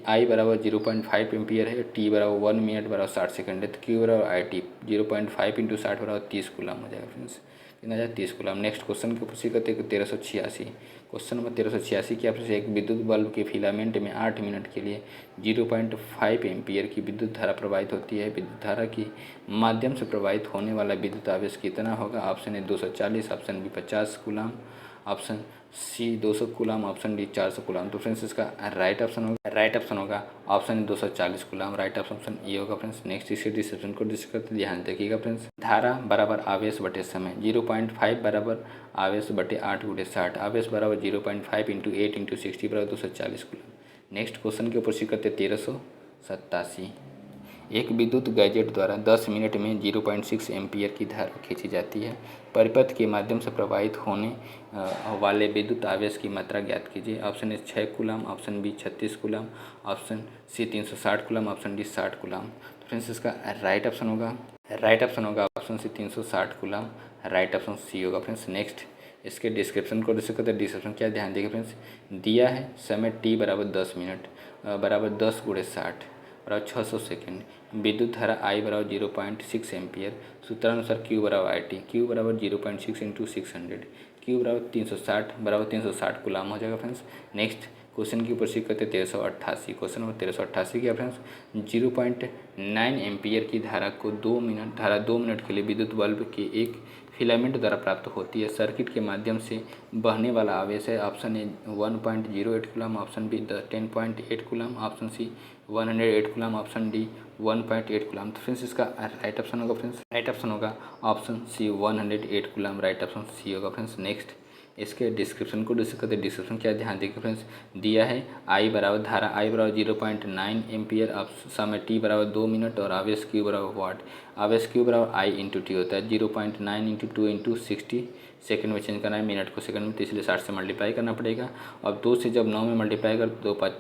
I बराबर 0.5 एम्पियर है, T बराबर 1 मिनट बराबर 60 सेकंड है, तो Q बराबर IT 0.5 × 60 बराबर 30 कूलम हो जाएगा फ्रेंड्स। कितना जाए 30 कूलम। नेक्स्ट क्वेश्चन की पुष्टि करते हैं। 1386 क्वेश्चन नंबर 1386 की आपसे एक विद्युत बल्ब के फिलामेंट में 8 मिनट के लिए 0.5 एम्पियर की विद्युत धारा प्रवाहित होती है। विद्युत धारा के माध्यम से प्रवाहित होने वाला विद्युत आवेश कितना होगा? Option A 240, option B 50 coulomb, option C 200 coulomb, option D 400 coulomb. तो फ्रेंड्स इसका राइट ऑप्शन होगा option 240 coulomb. Right option A होगा फ्रेंड्स। नेक्स्ट इसके डिस्क्रिप्शन को डिस्कस करते ध्यान देखिएगा फ्रेंड्स, धारा बराबर आवेश बटे समय, 0.5 बराबर आवेश बटे 8 × 60, आवेश बराबर 0.5 × 8 × 60 बराबर 240 कूलम। नेक्स्ट क्वेश्चन के ऊपर सी करते 1387, एक विद्युत गैजेट द्वारा 10 मिनट में 0.6 एम्पीयर की धारा खींची जाती है। परिपथ के माध्यम से प्रवाहित होने वाले विद्युत आवेश की मात्रा ज्ञात कीजिए। Option A 6 coulomb, option B 36 coulomb, option C 360 coulomb, option D 60 coulomb. तो फ्रेंड्स इसका राइट ऑप्शन होगा option C 360 coulomb. Right option C होगा फ्रेंड्स। नेक्स्ट इसके डिस्क्रिप्शन को डिस्कस करते हैं। डिस्क्रिप्शन क्या ध्यान देखिए फ्रेंड्स, दिया है समय t बराबर 10 मिनट बराबर 10 × 60 बराबर 600 सेकेंड, विद्युत धारा I बराबर 0.6 एम्पियर, सूत्रानुसार Q बराबर IT, Q बराबर 0.6 × 600, Q बराबर 360 कूलम हो जाएगा फ्रेंड्स। नेक्स्ट क्वेश्चन की ऊपर सीख करते 1388, क्वेश्चन नंबर 1388 की फ्रेंड्स, 0.9 एम्पियर की धारा 2 मिनट के लिए विद्युत बल्ब के एक फिलामेंट द्वारा प्राप्त होती है। सर्किट के माध्यम से बहने वाला आवेश है। Option A 1.08 coulomb, option B 10.8 coulomb, option C 108 coulomb, option D 1.8 coulomb. तो फ्रेंड्स इसका राइट ऑप्शन होगा option C 108 coulomb. Right option C होगा फ्रेंड्स। नेक्स्ट इसके डिस्क्रिप्शन को डिस्कस करते हैं। डिस्क्रिप्शन क्या ध्यान देखिए फ्रेंड्स, दिया है I बराबर 0.9 एम्पियर, समय t बराबर 2 मिनट और आवेश Q बराबर वाट। आवेश Q बराबर I × T होता है। 0.9 × 2 × 60 सेकंड में चेंज करना है, मिनट को सेकंड में, तो इसलिए 60 से मल्टीप्लाई करना पड़ेगा। और 2 से जब 9 में मल्टीप्लाई कर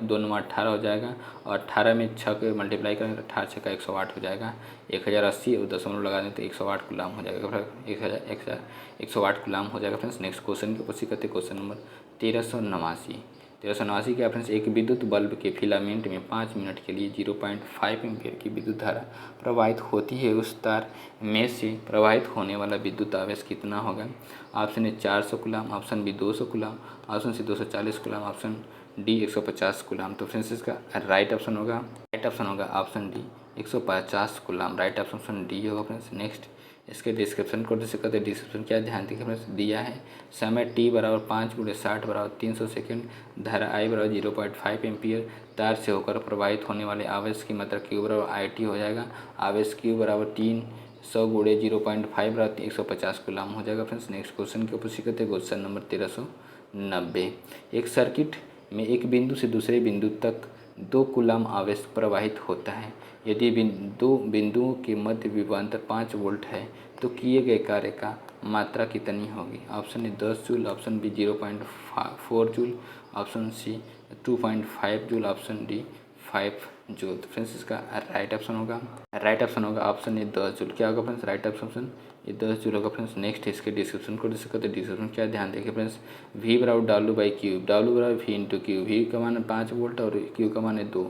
2 9 18 हो जाएगा, और 18 में 6 के मल्टीप्लाई करेंगे तो 18 6 का 108 हो जाएगा। 1080 और दशमलव लगा दें तो 108 कूलम हो जाएगा। 108 कूलम हो जाएगा फ्रेंड्स। नेक्स्ट क्वेश्चन की पुष्टि करते क्वेश्चन नंबर 1389, 1389 क्या फ्रेंड्स, एक विद्युत बल्ब के फिलामेंट में 5 मिनट के लिए 0.5 एम्पीयर की विद्युत धारा प्रवाहित होती है, उस तार में से प्रवाहित होने वाला विद्युत आवेश कितना होगा? Option A 400 coulomb, option B 200 coulomb, option C 240 coulomb, option D 150 coulomb. तो फ्रेंड्स इसका राइट ऑप्शन होगा option D 150 coulomb. Right option D होगा फ्रेंड्स। नेक्स्ट इसके डिस्क्रिप्शन को जैसे कहते हैं, डिस्क्रिप्शन क्या ध्यान देखिए फ्रेंड्स, दिया है समय t बराबर 5 × 60 बराबर 300 सेकेंड, धारा I बराबर 0.5 एम्पियर, तार से होकर प्रवाहित होने वाले आवेश की मात्रा Q बराबर IT हो जाएगा। आवेश Q बराबर 300 × 0.5 बराबर 150 कूलम हो जाएगा फ्रेंड्स। नेक्स्ट क्वेश्चन के ऊपर सीखते हैं, क्वेश्चन नंबर 1390। एक सर्किट में एक बिंदु से दूसरे बिंदु तक 2 कूलम आवेश प्रवाहित होता है। यदि दो बिंदुओं के मध्य विभवांतर 5 वोल्ट है तो किए गए कार्य का मात्रा कितनी होगी? Option A 10 joule, option B 0.4 joule, option C 2.5 joule, option D 5 joule. तो फ्रेंड्स इसका राइट ऑप्शन होगा ऑप्शन ए 10 जूल। क्या होगा friends? Right option A 10 joule होगा फ्रेंड्स। नेक्स्ट इसके डिस्क्रिप्शन को डिस्कस करते हैं। डिस्क्रिप्शन क्या ध्यान देखिए फ्रेंड्स, V बराबर W बाई क्यूब, W बराबर V इंटू क्यू, V का मान 5 वोल्ट और Q का मान है 2,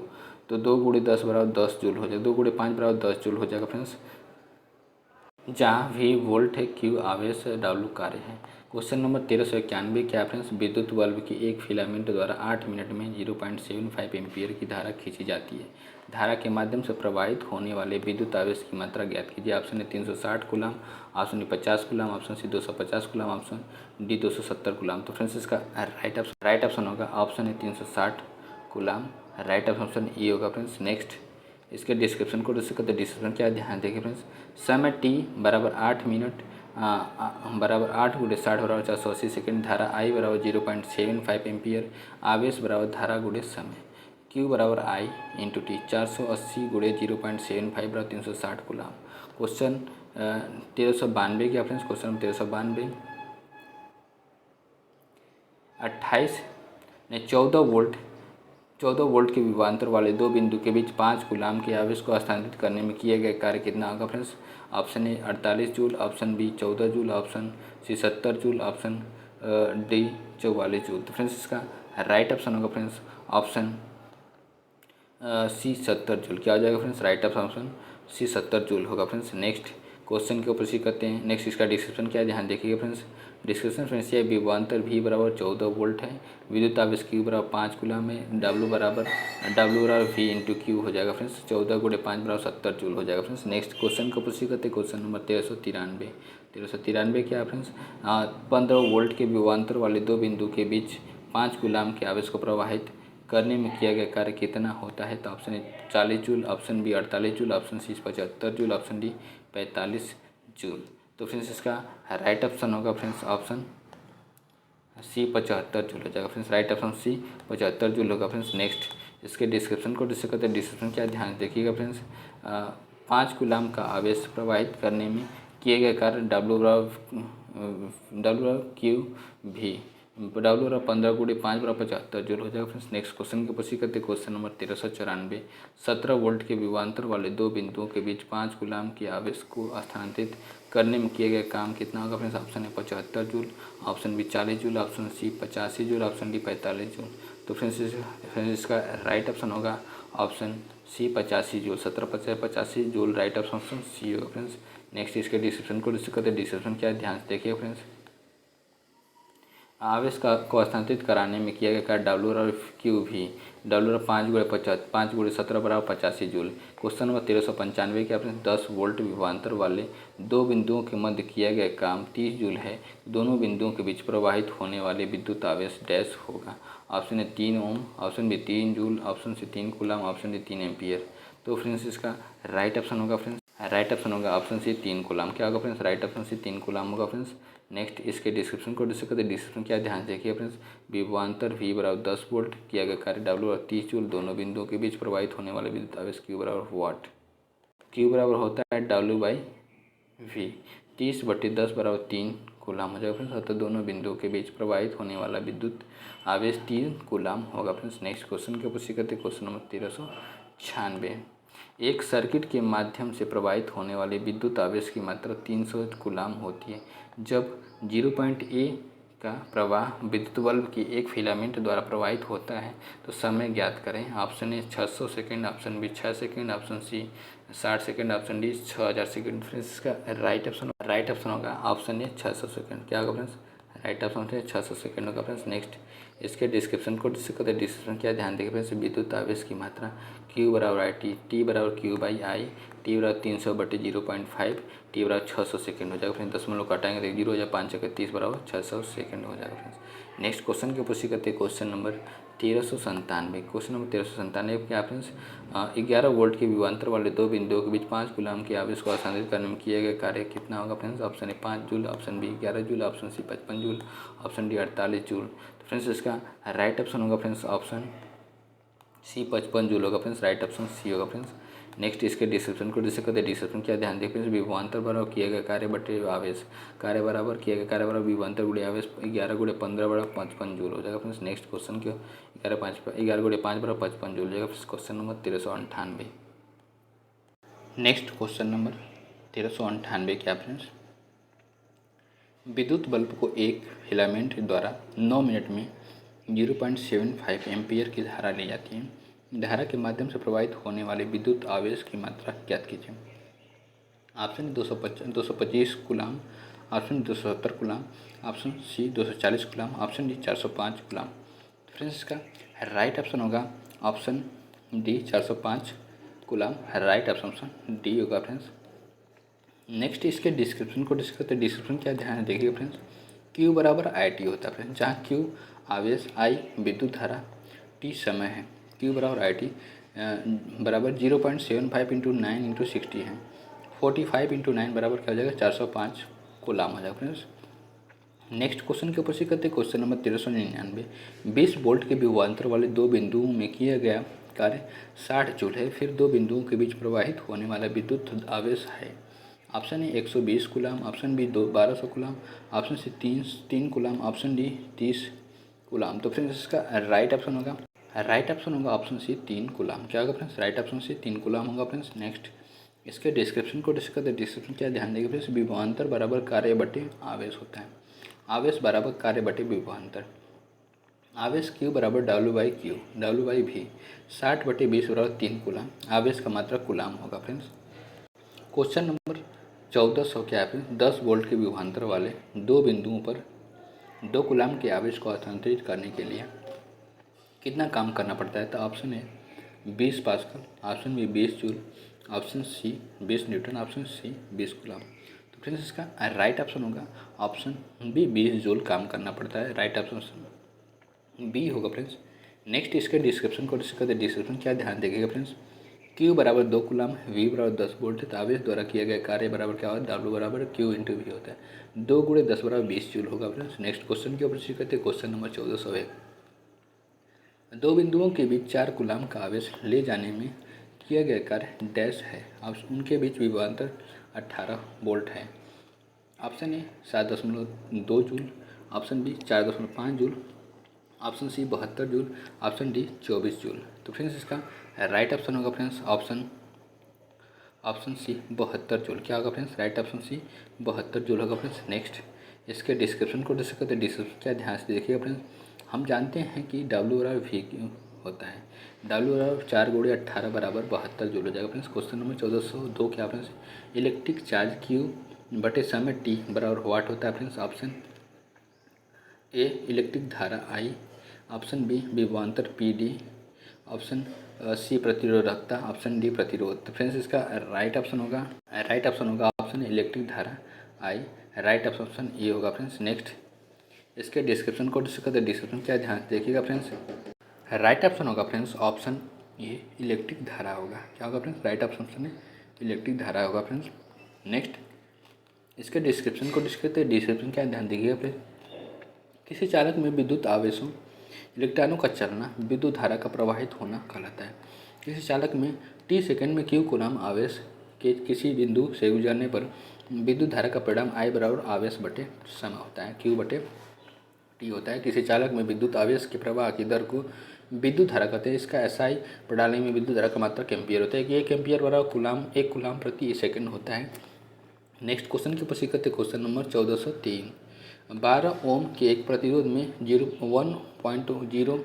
तो 2 × 10 बराबर 10 जूल हो जाएगा, 2 × 5 बराबर 10 जूल हो जाएगा फ्रेंड्स, जहाँ V वोल्ट है, Q आवेश है, W कार्य है। क्वेश्चन नंबर 1391 क्या फ्रेंड्स, विद्युत बल्ब की एक फिलामेंट द्वारा 8 मिनट में 0.75 एम्पीयर की धारा खींची जाती है। धारा के माध्यम से प्रवाहित होने वाले विद्युत आवेश की मात्रा ज्ञात कीजिए। Option A 360 coulomb, option A 50 coulomb, option C 250 coulomb, option D 270 coulomb. तो फ्रेंड्स इसका राइट ऑप्शन होगा option A 360 coulomb. Right option E होगा फ्रेंड्स। नेक्स्ट इसके डिस्क्रिप्शन को डिस्कस करते हैं। डिस्क्रिप्शन क्या है ध्यान देखिए फ्रेंड्स, समय t बराबर 8 मिनट बराबर 8 × 60 बराबर 480 सेकेंड, धारा I बराबर 0.75 एम्पियर, आवेश बराबर धारा गुणे समय, Q बराबर I इंटू टी, 480 × 0.75 बराबर 360 कूलम। क्वेश्चन 1392 क्या फ्रेंड्स, क्वेश्चन 1392 14 वोल्ट के विभवांतर वाले दो बिंदु के बीच 5 कूलम के आवेश को स्थानांतरित करने में किए गए कार्य कितना होगा friends? Option A 48 joule, option B 14 joule, option C 70 joule, option D 44 joule. तो फ्रेंड्स इसका राइट ऑप्शन होगा फ्रेंड्स ऑप्शन सी 70 जूल। क्या हो जाएगा friends? Right option C 70 joule होगा फ्रेंड्स। नेक्स्ट क्वेश्चन के ऊपर सी करते हैं। नेक्स्ट इसका डिस्क्रिप्शन क्या है ध्यान देखिएगा फ्रेंड्स। डिस्क्रिप्शन फ्रेंड्स ये विभवांतर V बराबर 14 वोल्ट है, विद्युत आवेश Q बराबर 5 कूलम है, W बराबर V इंटू क्यू हो जाएगा फ्रेंड्स, 14 × 5 बराबर 70 जूल हो जाएगा फ्रेंड्स। नेक्स्ट क्वेश्चन के ऊपर सी करते हैं। क्वेश्चन नंबर 1393 क्या है फ्रेंड्स, 15 वोल्ट के विभवांतर वाले दो बिंदु के बीच 5 कूलम के आवेश को प्रवाहित करने में किया गया कार्य कितना होता है? तो option A 40 joule, option B 48 joule, option C 75 joule, option D 45 joule. तो फ्रेंड्स इसका राइट ऑप्शन होगा फ्रेंड्स ऑप्शन सी 75 जूल हो जाएगा friends. Right option C 75 joule होगा फ्रेंड्स। नेक्स्ट इसके डिस्क्रिप्शन को डिस्कस करते हैं। डिस्क्रिप्शन क्या ध्यान देखिएगा फ्रेंड्स, 5 कूलम का आवेश प्रवाहित करने में किए गए कार्य W क्यू भी, W बराबर 15 × 5 बराबर 75 जूल हो जाएगा फ्रेंड्स। नेक्स्ट क्वेश्चन के ऊपर करते क्वेश्चन नंबर 1394, 17 वोल्ट के विभवांतर वाले दो बिंदुओं के बीच 5 कूलम के आवेश को स्थानांतरित करने में किए गए काम कितना होगा friends? Option A 75 joule, option B 40 joule, option C 85 joule, option D 45 joule. तो फ्रेंड्स इसका राइट ऑप्शन होगा option C 85 joule, 17 85 joule right option C होगा फ्रेंड्स। नेक्स्ट इसके डिस्क्रिप्शन को डिस्कस करते हैं। डिस्क्रिप्शन क्या है ध्यान से देखिए फ्रेंड्स, आवेश को स्थानांतरित कराने में किया गया कार्य W और Q भी, W 5 × 17 बराबर 85 जूल। क्वेश्चन नंबर 1395 के आपने 10 वोल्ट विभवांतर वाले दो बिंदुओं के मध्य किया गया काम 30 जूल है, दोनों बिंदुओं के बीच प्रवाहित होने वाले विद्युत आवेश डैश होगा। Option A 3 ohm, option B 3 joule, option C 3 coulomb, option D 3 ampere. तो फ्रेंड्स इसका राइट ऑप्शन होगा फ्रेंड्स, राइट ऑप्शन होगा ऑप्शन सी 3 कूलम। क्या होगा friends? Right option C 3 coulomb होगा फ्रेंड्स। नेक्स्ट इसके डिस्क्रिप्शन को डिस्कस करते हैं। डिस्क्रिप्शन क्या ध्यान देखिए फ्रेंड्स, विभवांतर V बराबर 10 वोल्ट, किया गया कार्य W बराबर 30 जूल, दोनों बिंदुओं के बीच प्रवाहित होने वाले विद्युत आवेश Q बराबर वाट, Q बराबर होता है W/V, 30/10 बराबर 3 कूलम हो जाएगा फ्रेंड्स। अतः दोनों बिंदुओं के बीच प्रवाहित होने वाला विद्युत आवेश 3 कूलम होगा फ्रेंड्स। नेक्स्ट क्वेश्चन के ऊपर करते हैं। क्वेश्चन नंबर 1396, एक सर्किट के माध्यम से प्रवाहित होने वाले विद्युत आवेश की मात्रा 300 कूलम होती है जब 0.A का प्रवाह विद्युत बल्ब की एक फिलामेंट द्वारा प्रवाहित होता है तो समय ज्ञात करें। Option A 600 second, option B 6 second, option C 60 second, option D 6000 second. Friends इसका राइट ऑप्शन होगा ऑप्शन ए 600 सेकेंड। क्या होगा friends? Right option A 600 second होगा फ्रेंड्स। नेक्स्ट इसके डिस्क्रिप्शन को डिस्कस डिस्क्रिप्शन क्या ध्यान देंगे फ्रेंड्स? विद्युत आवेश की मात्रा Q बराबर आई टी बराबर Q/I, टी बराबर 300/0.5, टी बराबर 600 सेकेंड हो जाएगा फ्रेंड्स। दशमलव काटाएंगे तो 0 हो जाएगा, 5 के 30 बराबर 600 सेकेंड हो जाएगा फ्रेंड्स। नेक्स्ट क्वेश्चन की पुष्टि करते हैं क्वेश्चन नंबर 1397। क्वेश्चन नंबर 1397 क्या फ्रेंड्स? 11 वोल्ट के विभवांतर वाले दो बिंदुओं के बीच 5 कूलम के आवेश को स्थानांतरित करने में किया गया कार्य कितना होगा friends? Option A 5 joule, option B 11 joule, option C 55 joule, option D 48 joule. तो फ्रेंड्स इसका राइट ऑप्शन होगा फ्रेंड्स ऑप्शन सी 55 जूल होगा फ्रेंड्स। राइट ऑप्शन सी होगा फ्रेंड्स। नेक्स्ट इसके डिस्क्रिप्शन को डिस्कस करते हैं। डिस्क्रिप्शन क्या ध्यान दें फ्रेंड्स? विभवांतर बराबर किया गया कार्य बटे आवेश, कार्य बराबर किया गया कार्य बराबर विभवांतर गुणे आवेश 11 गुणे 15 बराबर 55 जूल हो जाएगा फ्रेंड्स। नेक्स्ट क्वेश्चन क्यों 11 गुणे 5 बराबर 55 जूल हो जाएगा। Question number 1398। Next question number 1398 क्या फ्रेंड्स? विद्युत बल्ब को एक फिलामेंट द्वारा 9 मिनट में 0.75 एम्पीयर की धारा ली जाती है। धारा के माध्यम से प्रवाहित होने वाले विद्युत आवेश की मात्रा ज्ञात कीजिए। Option 225 coulomb, option 270 coulomb, option C 240 coulomb, option D 405 coulomb. Friends इसका राइट ऑप्शन होगा option D 405 coulomb. Right option D होगा फ्रेंड्स। नेक्स्ट इसके डिस्क्रिप्शन को डिस्कस करते हैं। डिस्क्रिप्शन क्या ध्यान देखिएगा फ्रेंड्स? Q बराबर आई टी होता है फ्रेंड्स, जहाँ Q आवेश, I विद्युत धारा, T समय है। Q बराबर आई टी बराबर 0.75 इंटू 9 इंटू 60 है। 45 इंटू 9 बराबर क्या हो जाएगा? 405 कूलम हो जाएगा फ्रेंड्स। नेक्स्ट क्वेश्चन के ऊपर से करते हैं। Question number 1399। 20 वोल्ट के विभवांतर वाले दो बिंदुओं में किया गया कार्य 60 जूल है। फिर दो बिंदुओं के बीच प्रवाहित होने वाला विद्युत आवेश है। Option A 120 coulomb, option B 1200 coulomb, option C 3 coulomb, option D 30 coulomb. तो फ्रेंड्स इसका राइट ऑप्शन होगा ऑप्शन सी 3 कूलम। क्या होगा friends? Right option C 3 coulomb होगा फ्रेंड्स। नेक्स्ट इसके डिस्क्रिप्शन को डिस्कस करते हैं। डिस्क्रिप्शन क्या ध्यान देंगे फ्रेंड्स? विभवांतर बराबर कार्य बटे आवेश होता है। आवेश बराबर कार्य बटे विभवांतर। आवेश Q बराबर W/Q, W/V 60/20 बराबर 3 कूलम। आवेश का मात्रा कूलम होगा फ्रेंड्स। क्वेश्चन नंबर 1400 क्या है? 10 वोल्ट के विभवांतर वाले दो बिंदुओं पर 2 कूलम के आवेश को स्थानांतरित करने के लिए कितना काम करना पड़ता है? तो option A 20 pascal, option B 20 joule, option C 20 newton, option C 20 coulomb. तो फ्रेंड्स इसका राइट ऑप्शन होगा ऑप्शन बी 20 जूल काम करना पड़ता है। राइट ऑप्शन बी होगा फ्रेंड्स। नेक्स्ट इसके डिस्क्रिप्शन को डिस्कस करते हैं। डिस्क्रिप्शन क्या ध्यान देंगे फ्रेंड्स? Q बराबर 2 कूलम, V बराबर 10 वोल्ट है। तो आवेश द्वारा किया गया कार्य बराबर क्या होता है? W बराबर Q इंटू V होता है। 2 गुणे 10 बराबर 20 जूल होगा फ्रेंड्स। नेक्स्ट क्वेश्चन के ऊपर करते हैं। Question number 1401। दो बिंदुओं के बीच 4 कूलम का आवेश ले जाने में किया गया कार्य डैश है। अब उनके बीच विभवांतर 18 वोल्ट है। Option A 7.2 joule, option B 4.5 joule, option C 72 joule, option D 24 joule. तो फ्रेंड्स इसका राइट ऑप्शन होगा फ्रेंड्स ऑप्शन सी 72 जूल। क्या होगा friends? Right option C 72 joule होगा फ्रेंड्स। नेक्स्ट इसके डिस्क्रिप्शन को डिस्कस करते हैं। डिस्क्रिप्शन क्या ध्यान से देखिएगा फ्रेंड्स? हम जानते हैं कि W बराबर V होता है। W बराबर 4 गुणे 18 बराबर 72 जूल हो जाएगा फ्रेंड्स। क्वेश्चन नंबर 1402 क्या फ्रेंड्स? इलेक्ट्रिक चार्ज Q बटे समय T बराबर वाट होता है फ्रेंड्स। ऑप्शन ए इलेक्ट्रिक धारा I, ऑप्शन बी विभवांतर PD, ऑप्शन सी प्रतिरोधकता, ऑप्शन डी प्रतिरोध। तो फ्रेंड्स इसका राइट ऑप्शन होगा ऑप्शन इलेक्ट्रिक धारा आई। राइट ऑप्शन ए होगा फ्रेंड्स। नेक्स्ट इसके डिस्क्रिप्शन को डिस्कस करते हैं। डिस्क्रिप्शन क्या ध्यान देखिएगा फ्रेंड्स? राइट ऑप्शन होगा फ्रेंड्स ऑप्शन ए इलेक्ट्रिक धारा होगा। क्या होगा फ्रेंड्स? राइट ऑप्शन है इलेक्ट्रिक धारा होगा फ्रेंड्स। नेक्स्ट इसके डिस्क्रिप्शन को डिस्कस करते हैं। डिस्क्रिप्शन क्या ध्यान देखिएगा फ्रेंड्स? किसी चालक में विद्युत आवेशों इलेक्ट्रॉनों का चलना विद्युत धारा का प्रवाहित होना कहलाता है। किसी चालक में T सेकंड में Q कूलम आवेश के किसी बिंदु से गुजरने पर विद्युत धारा का परिणाम I बराबर आवेश बटे समय होता है। Q बटे T होता है। किसी चालक में विद्युत आवेश के प्रवाह की दर को विद्युत धारा कहते हैं। इसका SI प्रणाली में विद्युत धारा का मात्रक एम्पियर होता है कि 1 एम्पियर बराबर 1 कूलम प्रति सेकंड होता है। नेक्स्ट क्वेश्चन की प्रस्तुति करते क्वेश्चन नंबर 1403। 12 ओम के एक प्रतिरोध में 1.0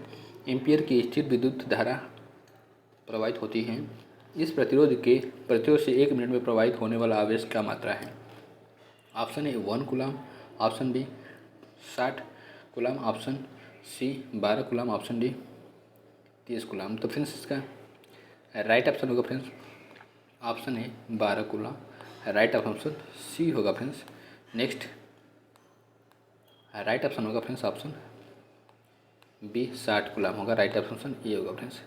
एम्पीयर की स्थिर विद्युत धारा प्रवाहित होती है। इस प्रतिरोध से 1 मिनट में प्रवाहित होने वाला आवेश का मात्रा है। Option A 1 coulomb, option B 60 coulomb, option C 12 coulomb, option D 30 coulomb. तो फ्रेंड्स इसका राइट ऑप्शन होगा friends option A 12 coulomb, right option C होगा फ्रेंड्स। नेक्स्ट राइट ऑप्शन होगा फ्रेंड्स ऑप्शन बी 60 कूलम होगा, राइट ऑप्शन ए होगा friends,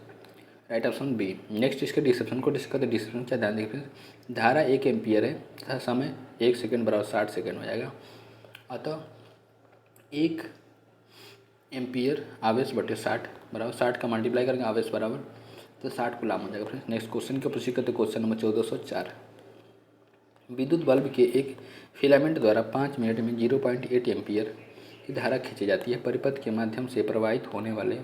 right option B. Next इसके description को discuss करते हैं। डिस्क्रिप्शन क्या ध्यान देखिए फ्रेंड्स, धारा 1 एम्पियर है तथा समय 1 सेकंड बराबर 60 सेकंड हो जाएगा। अतः 1 एम्पियर आवेश बटे 60 बराबर 60 का मल्टीप्लाई करेंगे आवेश बराबर तो 60 कूलम हो जाएगा फ्रेंड्स। नेक्स्ट क्वेश्चन को प्रोसीड करते क्वेश्चन नंबर 1404। विद्युत बल्ब के एक फिलामेंट द्वारा 5 मिनट में 0.8 एम्पियर की धारा खींची जाती है। परिपथ के माध्यम से प्रवाहित होने वाले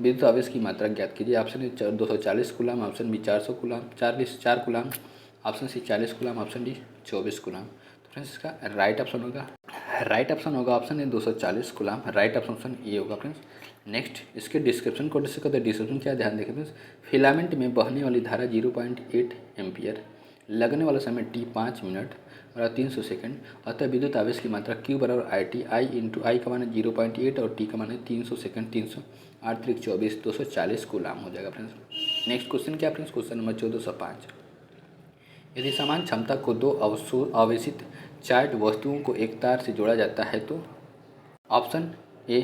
विद्युत आवेश की मात्रा ज्ञात कीजिए। Option A 240 coulomb, option B 400 coulomb, 4 coulomb, option C 40 coulomb, option D 24 coulomb. तो फ्रेंड्स इसका राइट ऑप्शन होगा option A 240 coulomb, right option A होगा फ्रेंड्स। नेक्स्ट इसके डिस्क्रिप्शन को डिस्कस करते हैं। डिस्क्रिप्शन क्या ध्यान देखें फ्रेंड्स, फिलामेंट में बहने वाली धारा 0.8 एम्पियर, लगने वाला समय टी 5 मिनट बराबर 300 सेकंड। अतः विद्युत आवेश की मात्रा Q बराबर IT, आई इंटू आई का मान 0.8 और T का मान 300 सेकंड, 300 8 3 24 240 कूलम हो जाएगा फ्रेंड्स। नेक्स्ट क्वेश्चन क्या फ्रेंड्स, क्वेश्चन नंबर 1405। यदि समान क्षमता को दो आवेशित चार्ज वस्तुओं को एक तार से जोड़ा जाता है तो ऑप्शन ए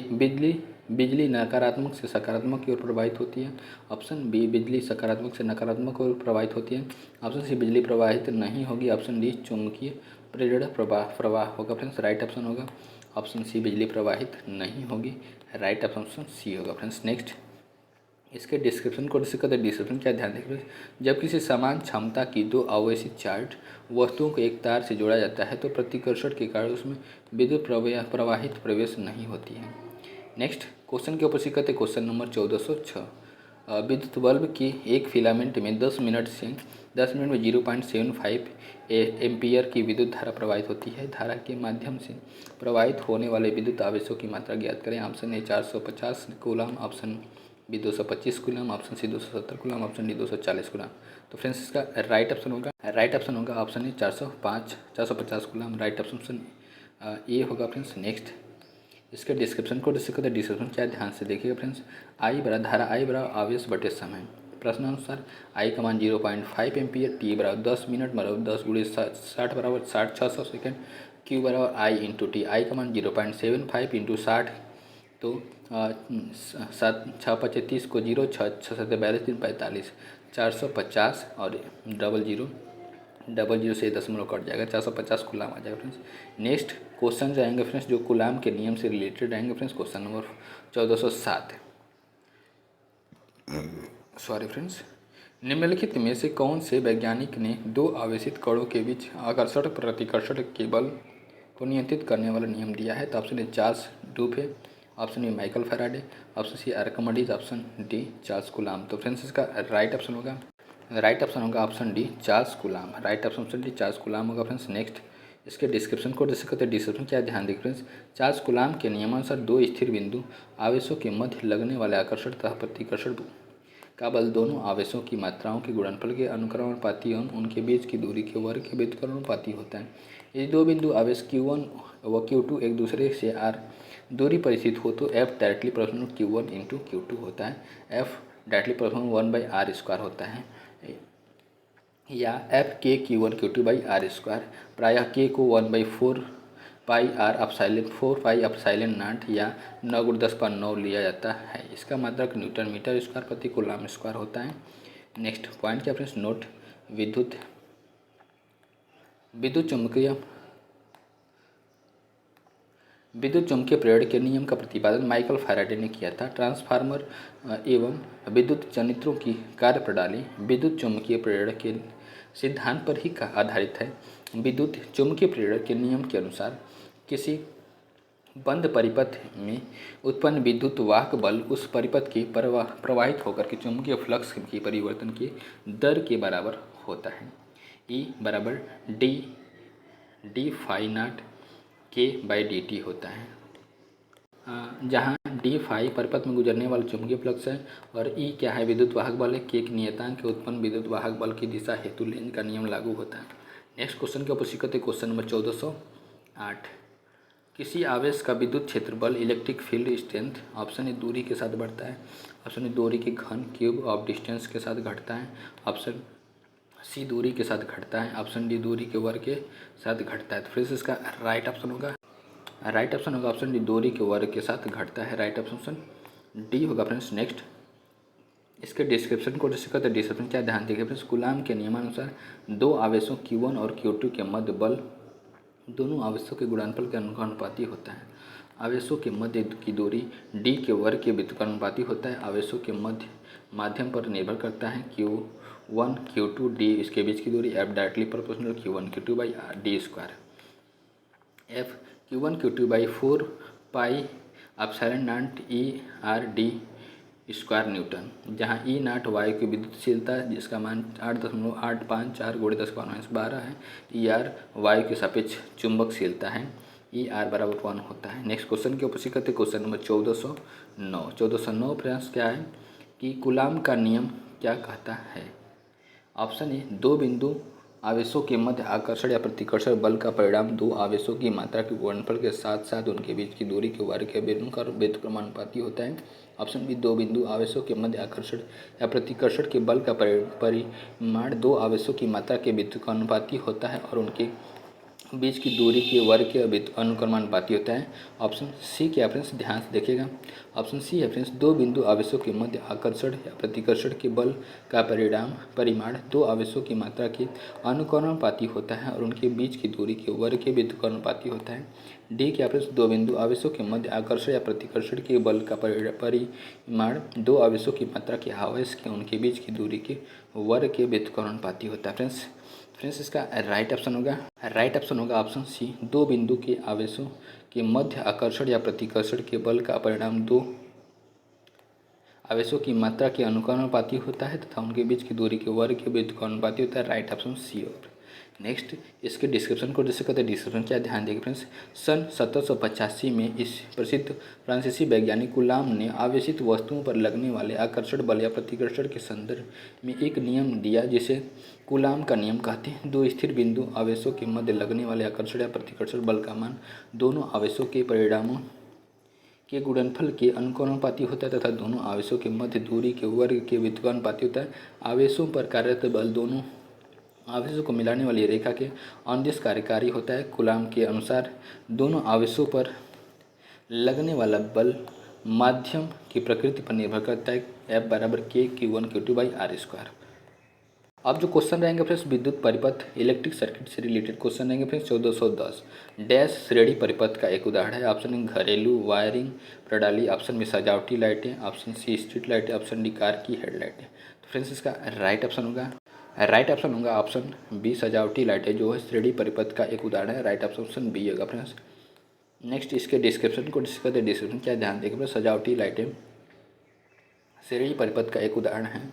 बिजली नकारात्मक से सकारात्मक की ओर प्रवाहित होती है, ऑप्शन बी बिजली सकारात्मक से नकारात्मक की ओर प्रवाहित होती है, ऑप्शन सी बिजली प्रवाहित नहीं होगी, ऑप्शन डी चुंबकीय प्रेरण प्रवाह होगा फ्रेंड्स, राइट ऑप्शन होगा ऑप्शन सी बिजली प्रवाहित नहीं होगी, राइट ऑप्शन सी होगा फ्रेंड्स। नेक्स्ट इसके डिस्क्रिप्शन को डिस्कस करते हैं। डिस्क्रिप्शन क्या ध्यान देखें, जब किसी समान क्षमता की दो आवेशित चार्ज वस्तुओं को एक तार से जोड़ा जाता है तो प्रतिकर्षण के कारण उसमें विद्युत प्रवाहित प्रवेश नहीं होती है। नेक्स्ट क्वेश्चन के ऊपर सीखते क्वेश्चन नंबर 1406। विद्युत बल्ब की एक फिलामेंट में 10 मिनट में 0.75 एम्पियर की विद्युत धारा प्रवाहित होती है। धारा के माध्यम से प्रवाहित होने वाले विद्युत आवेशों की मात्रा ज्ञात करें। Option A 450 coulomb, option B 225 coulomb, option C 270 coulomb, option D 240 coulomb. तो फ्रेंड्स इसका राइट ऑप्शन होगा option A 450 coulomb, right option A होगा फ्रेंड्स। नेक्स्ट इसके डिस्क्रिप्शन को डिस्कस करते हैं। डिस्क्रिप्शन क्या ध्यान से देखिएगा फ्रेंड्स, धारा आई बराबर आवेश बटे समय। प्रश्नानुसार आई का मान 0.5 एम्पियर, टी बराबर 10 मिनट बराबर 10 गुणे 60 बराबर 600 सेकेंड, क्यू बराबर आई इंटू टी, आई का मान 0.75 इंटू 60 तो 7 6 5 30 को 0 6 6 7 42 3 45 450 और डबल जीरो से दशमलव कट जाएगा, 450 कूलम आ जाएगा फ्रेंड्स। नेक्स्ट क्वेश्चन आएंगे फ्रेंड्स जो कूलम के नियम से रिलेटेड आएंगे friends. Question number 1407। Sorry friends, निम्नलिखित में से कौन से वैज्ञानिक ने दो आवेशित कणों के बीच आकर्षण प्रतिकर्षण के बल को नियंत्रित करने वाला नियम दिया है। तो option A Charles Dufay, option A Michael Faraday, option C Archimedes, option D Charles Coulomb. तो फ्रेंड्स इसका राइट ऑप्शन होगा option D Charles Coulomb, right option D Charles Coulomb होगा फ्रेंड्स। नेक्स्ट इसके डिस्क्रिप्शन को डिस्कस करते हैं। Description क्या ध्यान दें फ्रेंड्स, चार्ल्स कूलम के नियमानुसार दो स्थिर बिंदु आवेशों के मध्य लगने वाले आकर्षण तथा प्रतिकर्षण का बल दोनों आवेशों की मात्राओं के गुणनफल के अनुक्रमानुपाती एवं उनके बीच की दूरी के वर्ग के व्युत्क्रमानुपाती होता है। यदि दो बिंदु आवेश Q1 व Q2 एक दूसरे से r दूरी पर स्थित हो तो F directly proportional Q1 into Q2 होता है, F डायरेक्टली प्रोपोर्शनल 1/r² होता है, या F K Q1 Q2 by r square. प्रायः K को 1/4 पाई r अपसाइलेंट 4 पाई अपसाइलेंट नॉट या 9×10⁹ लिया जाता है। इसका मात्रक न्यूटन मीटर स्क्वायर प्रति कूलम स्क्वायर होता है। नेक्स्ट पॉइंट क्या फ्रेंड्स, नोट विद्युत चुम्बकीय प्रेरण के नियम का प्रतिपादन माइकल फैराडे ने किया था। ट्रांसफार्मर एवं विद्युत जनित्रों की कार्यप्रणाली विद्युत चुम्बकीय प्रेरण के सिद्धांत पर ही आधारित है। विद्युत चुम्बकीय प्रेरण के नियम के अनुसार किसी बंद परिपथ में उत्पन्न विद्युत वाहक बल उस परिपथ के प्रवाहित होकर के चुम्बकीय फ्लक्स के परिवर्तन की दर के बराबर होता है। E बराबर डी फाई नॉट K/dt होता है। जहाँ डी फाई परिपथ में गुजरने वाला चुंबकीय फ्लक्स है और ई क्या है, विद्युत वाहक बल है। के एक नियतांक के उत्पन्न विद्युत वाहक बल की दिशा हेतु लेंज का नियम लागू होता है। नेक्स्ट क्वेश्चन की उपस्थित करते क्वेश्चन नंबर 1408। किसी आवेश का विद्युत क्षेत्र बल electric field strength option A दूरी के साथ बढ़ता है, ऑप्शन ए दूरी के घन क्यूब ऑफ डिस्टेंस के साथ घटता है, ऑप्शन सी दूरी के साथ घटता है, ऑप्शन डी दूरी के वर्ग के साथ घटता है। तो फिर से इसका राइट ऑप्शन होगा ऑप्शन डी दूरी के वर्ग के साथ घटता है। राइट ऑप्शन डी होगा फ्रेंड्स। नेक्स्ट इसके डिस्क्रिप्शन को डिस्कस करते डिस्क्रिप्शन क्या ध्यान देखिए फ्रेंड्स। कूलाम के नियमानुसार दो आवेशों Q1 और Q2 के मध्य बल दोनों आवेशों के गुणनफल के अनुपाती होता है। आवेशों के मध्य की दूरी d के वर्ग के व्युत्क्रमानुपाती होता है। आवेशों के मध्य माध्यम पर निर्भर करता है। Q1 Q2 d इसके बीच की दूरी F directly proportional Q1 Q2 by d square. F Q1 Q2 by 4 pi epsilon not E R d square Newton, जहाँ ई नाट वायु की विद्युतशीलता जिसका मान 8.854 × 10⁻12 है। ई आर वायु के सापेक्ष चुंबकशीलता है। ई आर बराबर 1 होता है। नेक्स्ट क्वेश्चन की उपस्थित करते क्वेश्चन नंबर 1409 प्रयास क्या है कि कूलाम का नियम क्या कहता है। ऑप्शन ए दो बिंदु आवेशों के मध्य आकर्षण या प्रतिकर्षण बल का परिणाम दो आवेशों की मात्रा के गुणनफल के साथ साथ उनके बीच की दूरी के वर्ग के व्युत्क्रमानुपाती होता है। ऑप्शन बी दो बिंदु आवेशों के मध्य आकर्षण या प्रतिकर्षण के बल का परिमाण दो आवेशों की मात्रा के व्युत्क्रमानुपाती होता है और उनके बीच की दूरी के वर्ग के अनुक्रमानुपाती होता है। ऑप्शन सी के रेफरेंस ध्यान से देखिएगा। ऑप्शन सी रेफरेंस दो बिंदु आवेशों के मध्य आकर्षण या प्रतिकर्षण के बल का परिमाण दो आवेशों की मात्रा के अनुक्रमानुपाती होता है और उनके बीच की दूरी के वर्ग के व्युत्क्रमानुपाती होता है। डी के रेफरेंस दो बिंदु आवेशों के मध्य आकर्षण या प्रतिकर्षण के बल का परिमाण दो आवेशों की मात्रा के आवेश के उनके बीच की दूरी के वर्ग के व्युत्क्रमानुपाती होता है। फ्रेंड्स इसका राइट ऑप्शन होगा ऑप्शन सी दो बिंदु के आवेशों के मध्य आकर्षण या प्रतिकर्षण के बल का परिणाम दो आवेशों की मात्रा के अनुक्रमानुपाती होता है तथा उनके बीच की दूरी के वर्ग के व्युत्क्रमानुपाती होता है। राइट ऑप्शन सी होगा। नेक्स्ट इसके डिस्क्रिप्शन को डिस्कस करते हैं। डिस्क्रिप्शन क्या ध्यान देंगे फ्रेंड्स। सन 1785 में इस प्रसिद्ध फ्रांसीसी वैज्ञानिक कूलाम ने आवेशित वस्तुओं पर लगने वाले आकर्षण बल या प्रतिकर्षण के संदर्भ में एक नियम दिया जिसे कूलाम का नियम कहते हैं। दो स्थिर बिंदु आवेशों के मध्य लगने वाले आकर्षण या प्रतिकर्षण बल का मान दोनों आवेशों के परिणामों के गुणनफल के अनुक्रमानुपाती होता है तथा दोनों आवेशों के मध्य दूरी के वर्ग के व्युत्क्रमानुपाती होता है। आवेशों पर कार्यरत बल दोनों आवेशों को मिलाने वाली रेखा के अनुदिश कार्यकारी होता है। कूलाम के अनुसार दोनों आवेशों पर लगने वाला बल माध्यम की प्रकृति पर निर्भर करता है। F बराबर K Q1 Q2 by R square. अब जो क्वेश्चन रहेंगे फ्रेंड्स विद्युत परिपथ इलेक्ट्रिक सर्किट से रिलेटेड क्वेश्चन रहेंगे फ्रेंड्स। 1410 डैश श्रेणी परिपथ का एक उदाहरण है। ऑप्शन ए घरेलू वायरिंग प्रणाली, ऑप्शन में सजावटी लाइटें, ऑप्शन सी स्ट्रीट लाइटें, ऑप्शन डी कार की हेडलाइटें। तो फ्रेंड्स इसका राइट ऑप्शन होगा ऑप्शन बी सजावटी लाइटें जो है श्रेणी परिपथ का एक उदाहरण है। राइट ऑप्शन बी होगा फ्रेंड्स। नेक्स्ट इसके डिस्क्रिप्शन को डिस्कस करते हैं। डिस्क्रिप्शन क्या ध्यान देंगे फ्रेंड्स। सजावटी लाइटें श्रेणी परिपथ का एक उदाहरण है।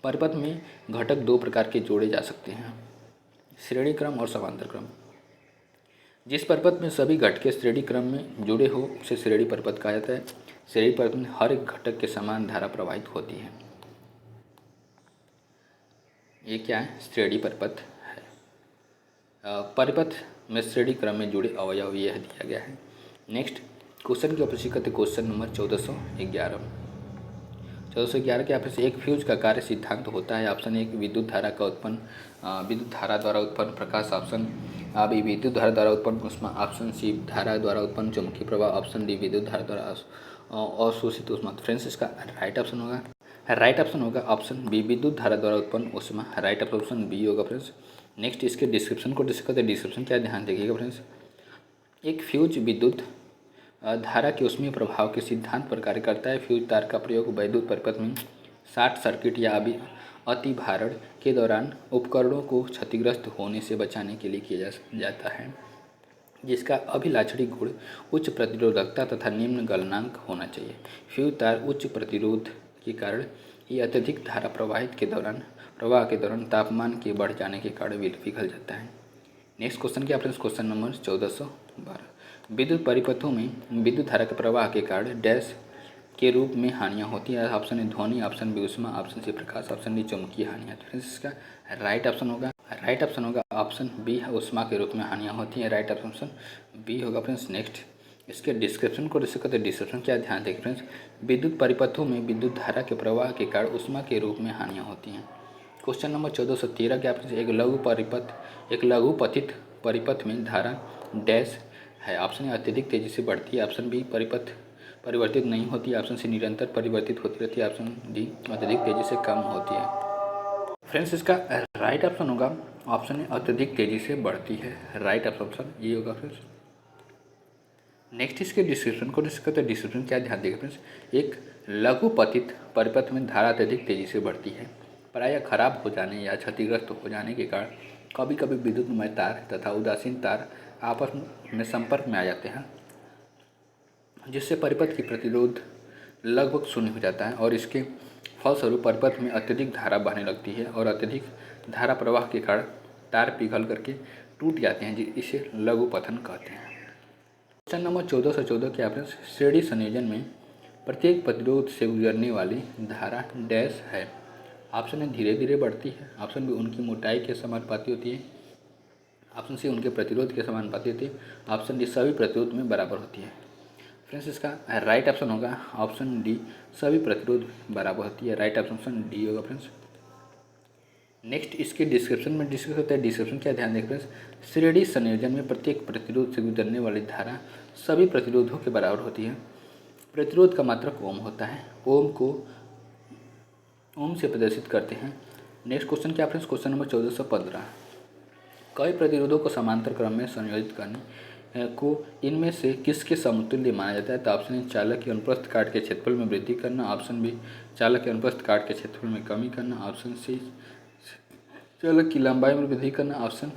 परिपथ में घटक दो प्रकार के जोड़े जा सकते हैं, श्रेणी क्रम और समांतर क्रम। जिस परिपथ में सभी घटकें श्रेणी क्रम में जुड़े हो उसे श्रेणी परिपथ कहा जाता है। श्रेणी परिपथ में हर एक घटक के समान धारा प्रवाहित होती है। ये क्या है, श्रेणी परिपथ है। परिपथ में श्रेणी क्रम में जुड़े अवयव यह दिया गया है। नेक्स्ट क्वेश्चन की उपस्थित करते क्वेश्चन नंबर 1411 के आप से एक फ्यूज का कार्य सिद्धांत होता है। ऑप्शन एक विद्युत धारा द्वारा उत्पन्न प्रकाश, ऑप्शन बी विद्युत धारा द्वारा उत्पन्न ऊष्मा, ऑप्शन सी धारा द्वारा उत्पन्न चुंबकीय प्रवाह, ऑप्शन डी विद्युत धारा द्वारा अवशोषित ऊष्मा। तो फ्रेंड्स इसका राइट ऑप्शन होगा ऑप्शन बी विद्युत धारा द्वारा उत्पन्न ऊष्मा। राइट ऑप्शन बी होगा फ्रेंड्स। नेक्स्ट इसके डिस्क्रिप्शन को डिस्कस करते हैं। डिस्क्रिप्शन क्या ध्यान देखिएगा फ्रेंड्स। एक फ्यूज विद्युत धारा के ऊष्मीय प्रभाव के सिद्धांत पर कार्य करता है। फ्यूज तार का प्रयोग वैद्युत परिपथ में शॉर्ट सर्किट या अतिभारण के दौरान उपकरणों को क्षतिग्रस्त होने से बचाने के लिए किया जाता है, जिसका अभिलाक्षणी गुण उच्च प्रतिरोधकता तथा निम्न गलनांक होना चाहिए। फ्यूज तार उच्च प्रतिरोध के कारण ये अत्यधिक धारा प्रवाह के दौरान तापमान के बढ़ जाने के कारण पिघल जाता है। नेक्स्ट क्वेश्चन क्या फ्रेंड्स, क्वेश्चन नंबर 1412। विद्युत परिपथों में विद्युत धारा के प्रवाह के कारण डैश के रूप में हानियाँ होती है। ऑप्शन ए ध्वनि, ऑप्शन बी ऊष्मा, ऑप्शन सी प्रकाश, ऑप्शन डी चुंबकीय हानियाँ। तो फ्रेंड्स इसका राइट ऑप्शन होगा ऑप्शन बी, ऊष्मा के रूप में हानियाँ होती हैं। राइट ऑप्शन बी होगा फ्रेंड्स। नेक्स्ट इसके डिस्क्रिप्शन को डिस्कस करते हैं। डिस्क्रिप्शन क्या ध्यान दें फ्रेंड्स, विद्युत परिपथों में विद्युत धारा के प्रवाह के कारण ऊष्मा के रूप में हानियाँ होती हैं। क्वेश्चन नंबर 1413 क्या फ्रेंड्स, एक लघु पथित परिपथ में धारा डैश है। ऑप्शन ए अत्यधिक तेजी से बढ़ती है, ऑप्शन बी परिपथ परिवर्तित नहीं होती, ऑप्शन सी निरंतर परिवर्तित होती रहती है, ऑप्शन डी अत्यधिक तेजी से कम होती है। फ्रेंड्स इसका राइट ऑप्शन होगा ऑप्शन ए अत्यधिक तेजी से बढ़ती है। राइट ऑप्शन ये होगा फ्रेंड्स। नेक्स्ट इसके डिस्क्रिप्शन को डिस्कस करते हैं। डिस्क्रिप्शन क्या ध्यान देगा फ्रेंड्स, एक लघु पतित परिपथ में धारा अत्यधिक तेजी से बढ़ती है। प्रायः खराब हो जाने या क्षतिग्रस्त हो जाने के कारण कभी कभी विद्युतमय तार तथा उदासीन तार आपस में संपर्क में आ जाते हैं, जिससे परिपथ की प्रतिरोध लगभग शून्य हो जाता है और इसके फलस्वरूप परिपथ में अत्यधिक धारा बहने लगती है और अत्यधिक धारा प्रवाह के कारण तार पिघल करके टूट जाते हैं, इसे लघु पतन कहते हैं। क्वेश्चन नंबर 1414 के आपने श्रेणी संयोजन में प्रत्येक प्रतिरोध से गुजरने वाली धारा डैश है। ऑप्शन ए धीरे धीरे बढ़ती है, ऑप्शन बी उनकी मोटाई के समानुपाती होती है, ऑप्शन सी उनके प्रतिरोध के समानुपाती होती है, ऑप्शन डी सभी प्रतिरोध में बराबर होती है। फ्रेंड्स इसका राइट ऑप्शन होगा ऑप्शन डी, सभी प्रतिरोध बराबर होती है। राइट ऑप्शन डी होगा फ्रेंड्स। नेक्स्ट इसके डिस्क्रिप्शन में डिस्कस करते हैं। डिस्क्रिप्शन क्या ध्यान दें फ्रेंड्स, श्रेणी संयोजन में प्रत्येक प्रतिरोध से गुजरने वाली धारा सभी प्रतिरोधों के बराबर होती है। प्रतिरोध का मात्रक ओम होता है, ओम को ओम से प्रदर्शित करते हैं। नेक्स्ट क्वेश्चन क्या फ्रेंड्स, क्वेश्चन नंबर 1415। कई प्रतिरोधों को समांतर क्रम में संयोजित करने को इनमें से किसके समतुल्य माना जाता है। तो ऑप्शन ए चालक के अनुप्रस्थ काट के क्षेत्रफल में वृद्धि करना, ऑप्शन बी चालक के अनुप्रस्थ काट के क्षेत्रफल में कमी करना, ऑप्शन सी चालक की लंबाई में वृद्धि करना, ऑप्शन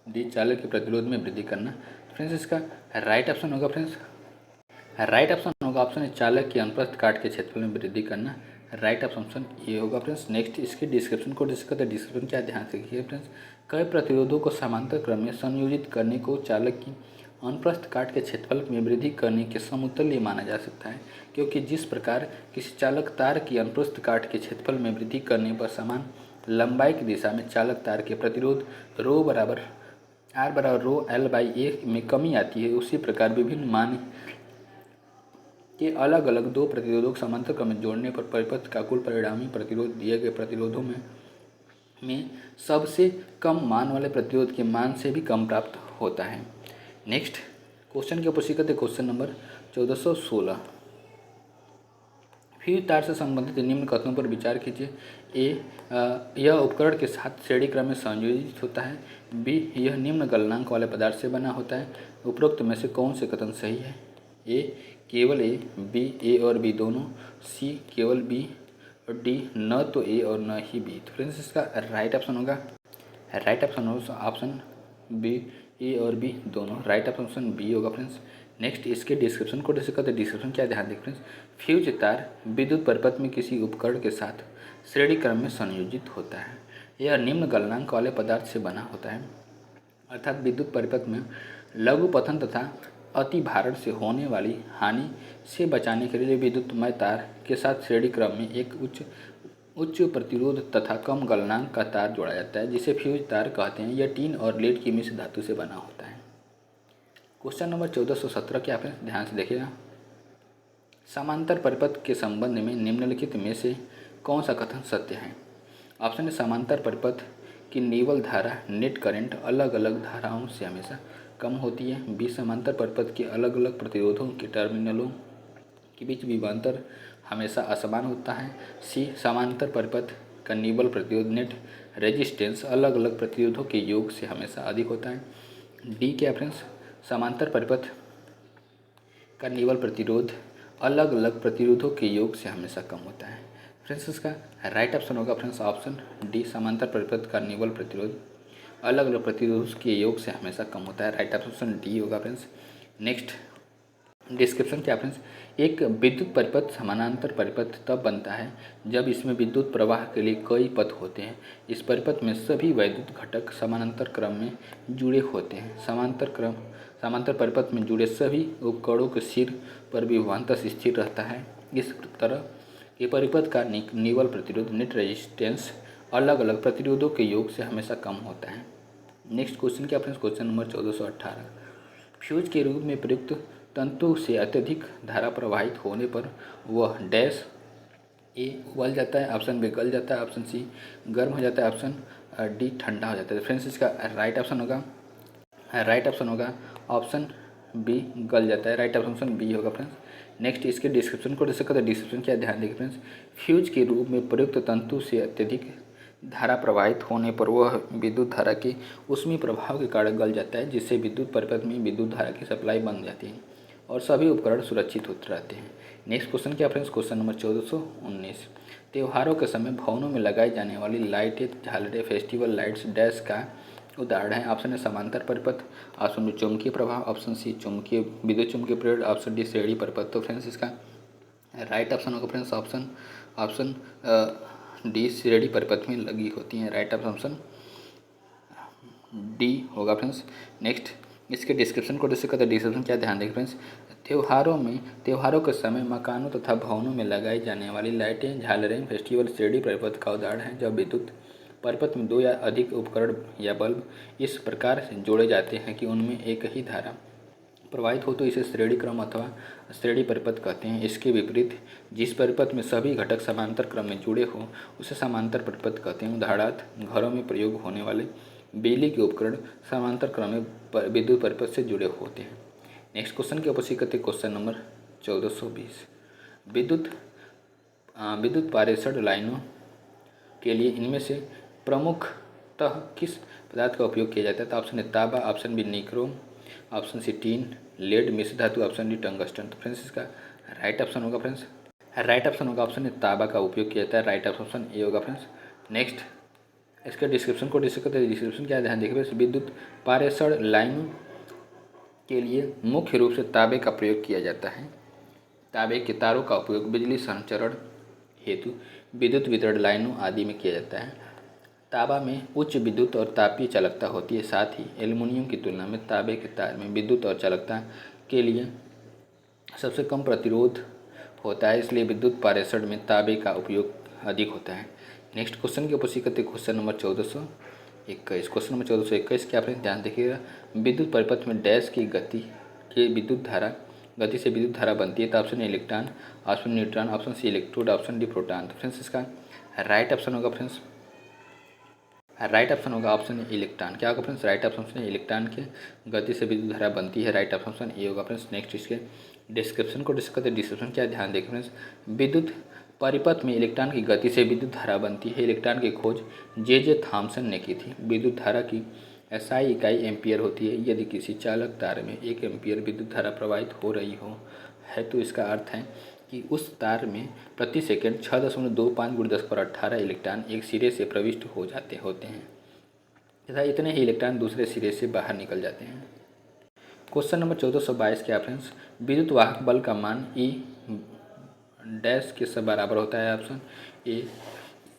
डी चालक के प्रतिरोध में वृद्धि करना। फ्रेंड्स इसका राइट ऑप्शन होगा फ्रेंड्स, राइट ऑप्शन होगा ऑप्शन ए चालक के अनुप्रस्थ काट के क्षेत्रफल में वृद्धि करना। राइट ऑप्शन ये होगा फ्रेंड्स। नेक्स्ट इसके डिस्क्रिप्शन को डिस्कस करते हैं। डिस्क्रिप्शन क्या ध्यान से देखिए फ्रेंड्स, कई प्रतिरोधों को समांतर क्रम में संयोजित करने को चालक की अनुप्रस्थ काट के क्षेत्रफल में वृद्धि करने के समतुल्य माना जा सकता है, क्योंकि जिस प्रकार किसी चालक तार की अनुप्रस्थ काट के क्षेत्रफल में वृद्धि करने पर समान लंबाई की दिशा में चालक तार के प्रतिरोध रो बराबर आर बराबर रो एल बाई ए में कमी आती है, उसी प्रकार विभिन्न मान के अलग अलग दो प्रतिरोधों को समांतर क्रम में जोड़ने पर परिपथ का कुल परिणामी प्रतिरोध दिए गए प्रतिरोधों में सबसे कम मान वाले प्रतिरोध के मान से भी कम प्राप्त होता है। नेक्स्ट क्वेश्चन के ऊपर सीखते क्वेश्चन नंबर 1416। फ्यूज तार से संबंधित निम्न कथनों पर विचार कीजिए। ए यह उपकरण के साथ श्रेणी क्रम में संयोजित होता है, बी यह निम्न गलनांक वाले पदार्थ से बना होता है। उपरोक्त में से कौन से कथन सही है। ए केवल ए, बी ए और बी दोनों, सी केवल बी और डी न तो ए और न ही बी। तो फ्रेंड्स इसका राइट ऑप्शन होगा ऑप्शन बी ए और बी दोनों। राइट ऑप्शन बी होगा फ्रेंड्स। नेक्स्ट इसके डिस्क्रिप्शन को डिस्कस करते हैं। डिस्क्रिप्शन क्या ध्यान दें फ्रेंड्स, फ्यूज तार विद्युत परिपथ में किसी उपकरण के साथ श्रेणी क्रम में संयोजित होता है। यह निम्न गलनांक वाले पदार्थ से बना होता है, अर्थात विद्युत परिपथ में लघु पतन तथा अति भारण से होने वाली हानि से बचाने के लिए विद्युतमय तार के साथ श्रेणी क्रम में एक उच्च प्रतिरोध तथा कम गलनांक का तार जोड़ा जाता है, जिसे फ्यूज तार कहते हैं। यह टीन और लेड की मिश्र धातु से बना होता है। क्वेश्चन नंबर 1417 के आप ध्यान से देखिएगा। समांतर परिपथ के संबंध में निम्नलिखित में से कौन सा कथन सत्य है। ऑप्शन ए समांतर परिपथ की निवल धारा नेट करंट अलग अलग धाराओं से हमेशा कम होती है। बी समांतर परिपथ के अलग अलग प्रतिरोधों के टर्मिनलों के बीच विभवांतर हमेशा असमान होता है। सी समांतर परिपथ का निवल प्रतिरोध नेट रेजिस्टेंस अलग अलग प्रतिरोधों के योग से हमेशा अधिक होता है। डी के फ्रेंड्स समांतर परिपथ का निवल प्रतिरोध अलग अलग प्रतिरोधों के योग से हमेशा कम होता है। फ्रेंड्स इसका राइट ऑप्शन होगा फ्रेंड्स ऑप्शन डी, समांतर परिपथ का निवल प्रतिरोध अलग अलग प्रतिरोध के योग से हमेशा कम होता है। राइट ऑप्शन डी होगा फ्रेंड्स। नेक्स्ट डिस्क्रिप्शन क्या फ्रेंड्स, एक विद्युत परिपथ समानांतर परिपथ तब बनता है जब इसमें विद्युत प्रवाह के लिए कई पथ होते हैं। इस परिपथ में सभी वैद्युत घटक समानांतर क्रम में जुड़े होते हैं। समांतर परिपथ में जुड़े सभी उपकरणों के सिर पर विभवांतर स्थिर रहता है। इस तरह के परिपथ का निवल प्रतिरोध नेट रेजिस्टेंस अलग अलग प्रतिरोधों के योग से हमेशा कम होता है। नेक्स्ट क्वेश्चन क्या फ्रेंड्स, क्वेश्चन नंबर 1418। फ्यूज के रूप में प्रयुक्त तंतु से अत्यधिक धारा प्रवाहित होने पर वह डैश ए उबल जाता है, ऑप्शन बी गल जाता है, ऑप्शन सी गर्म हो जाता है, ऑप्शन डी ठंडा हो जाता है। फ्रेंड्स इसका राइट ऑप्शन होगा ऑप्शन बी गल जाता है। राइट ऑप्शन बी होगा फ्रेंड्स। नेक्स्ट इसके डिस्क्रिप्शन को देख सकते हैं। डिस्क्रिप्शन क्या, ध्यान देखिए फ्रेंड्स, फ्यूज के रूप में प्रयुक्त तंतु से अत्यधिक धारा प्रवाहित होने पर वह विद्युत धारा के ऊष्मीय प्रभाव के कारण गल जाता है, जिससे विद्युत परिपथ में विद्युत धारा की सप्लाई बन जाती है और सभी उपकरण सुरक्षित होते रहते हैं। नेक्स्ट क्वेश्चन क्या फ्रेंड्स, क्वेश्चन नंबर 1419। त्योहारों के समय भवनों में लगाई जाने वाली लाइटें, झालरें, फेस्टिवल लाइट्स डैश का उदाहरण है। ऑप्शन ए समांतर परिपथ, ऑप्शन बी चुंबकीय प्रभाव, ऑप्शन सी चुंबकीय विद्युत चुंबकीय पीरियड, ऑप्शन डी श्रेणी परिपथ। तो फ्रेंड्स इसका राइट ऑप्शन होगा फ्रेंड्स ऑप्शन डी श्रेणी परिपथ में लगी होती हैं। राइट ऑप्शन डी होगा फ्रेंड्स। नेक्स्ट इसके डिस्क्रिप्शन को डिस्कस करते हैं। डिस्क्रिप्शन क्या, ध्यान देखें फ्रेंड्स, त्योहारों के समय मकानों तथा भवनों में लगाई जाने वाली लाइटें, झालरें, फेस्टिवल श्रेणी परिपथ का उदाहरण है। जब विद्युत परिपथ में दो या अधिक उपकरण या बल्ब इस प्रकार से जोड़े जाते हैं कि उनमें एक ही धारा प्रवाहित हो तो इसे श्रेणी क्रम अथवा श्रेणी परिपथ कहते हैं। इसके विपरीत जिस परिपथ में सभी घटक समांतर क्रम में जुड़े हो उसे समांतर परिपथ कहते हैं। उदाहरणार्थ घरों में प्रयोग होने वाले बिजली के उपकरण समांतर क्रम में विद्युत परिपथ से जुड़े होते हैं। नेक्स्ट क्वेश्चन की उपस्थित करते क्वेश्चन नंबर 1420। विद्युत पारेषण लाइनों के लिए इनमें से प्रमुखतः किस पदार्थ का उपयोग किया जाता है। तो ऑप्शन ए तांबा, option B nichrome, option C tin, lead, मिश्र धातु, ऑप्शन डी टंगस्टन। तो फ्रेंड्स इसका राइट ऑप्शन होगा फ्रेंड्स, राइट ऑप्शन होगा ऑप्शन ए तांबा का उपयोग किया जाता है। राइट ऑप्शन ए होगा फ्रेंड्स। नेक्स्ट इसके डिस्क्रिप्शन को डिस्कस करते हैं। डिस्क्रिप्शन क्या है, ध्यान देखिए। विद्युत पारेषण लाइनों के लिए मुख्य रूप से तांबे का प्रयोग किया जाता है। तांबे के तारों का उपयोग बिजली संचरण हेतु विद्युत वितरण लाइनों आदि में किया जाता है। तांबा में उच्च विद्युत और तापीय चालकता होती है। साथ ही एल्युमिनियम की तुलना में तांबे के तार में विद्युत और चालकता के लिए सबसे कम प्रतिरोध होता है, इसलिए विद्युत पारेषण में तांबे का उपयोग अधिक होता है। नेक्स्ट क्वेश्चन की उपस्थित करते क्वेश्चन नंबर 1421। क्वेश्चन नंबर 1421 क्या आपने ध्यान देखिएगा। विद्युत परिपथ में डैश की गति से विद्युत धारा बनती है। तो option A electron, option neutron, option C electrode, option D proton. तो फ्रेंड्स इसका राइट ऑप्शन होगा फ्रेंड्स, राइट ऑप्शन होगा ऑप्शन इलेक्ट्रॉन। क्या होगा फ्रेंड्स, राइट ऑप्शन इलेक्ट्रॉन की गति से विद्युत धारा बनती है। राइट ऑप्शन ए होगा फ्रेंड्स। नेक्स्ट इसके डिस्क्रिप्शन को डिस्कस करते हैं। डिस्क्रिप्शन क्या, ध्यान देखें फ्रेंड्स। विद्युत परिपथ में इलेक्ट्रॉन की गति से विद्युत धारा बनती है। इलेक्ट्रॉन की खोज जे थॉमसन ने की थी। विद्युत धारा की एसआई इकाई एम्पियर होती है। यदि किसी चालक तार में 1 एम्पियर विद्युत धारा प्रवाहित हो रही है तो इसका अर्थ है कि उस तार में प्रति सेकंड 6.25 × 10⁻18 इलेक्ट्रॉन एक सिरे से प्रविष्ट होते हैं तथा इतने ही इलेक्ट्रॉन दूसरे सिरे से बाहर निकल जाते हैं। क्वेश्चन नंबर 1422 क्या फ्रेंड्स, विद्युत वाहक बल का मान ई डैश के सब बराबर होता है। ऑप्शन ए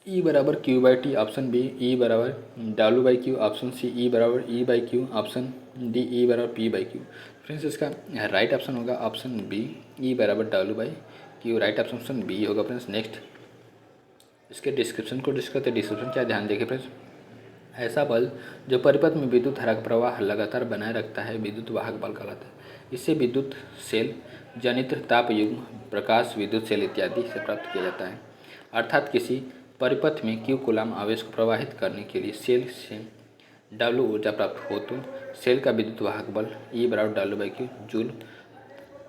ई बराबर Q by T, option B E बराबर W by Q, option C E बराबर E by Q, option D E बराबर पी बाई क्यू। फ्रेंड्स इसका राइट ऑप्शन होगा ऑप्शन बी ई बराबर W by Q. Right option B होगा friends. Next इसके description को discuss करते हैं। डिस्क्रिप्शन क्या, ध्यान देखिए फ्रेंड्स। ऐसा बल जो परिपथ में विद्युत धारा का प्रवाह लगातार बनाए रखता है विद्युत वाहक बल कहलाता है। इससे विद्युत सेल जनित ताप युग्म, प्रकाश, विद्युत सेल इत्यादि से प्राप्त किया जाता है। अर्थात किसी परिपथ में क्यू कूलाम आवेश को प्रवाहित करने के लिए सेल से डब्ल्यू ऊर्जा प्राप्त हो तो सेल का विद्युत वाहक बल ई बराबर डब्ल्यू बाई क्यू जूल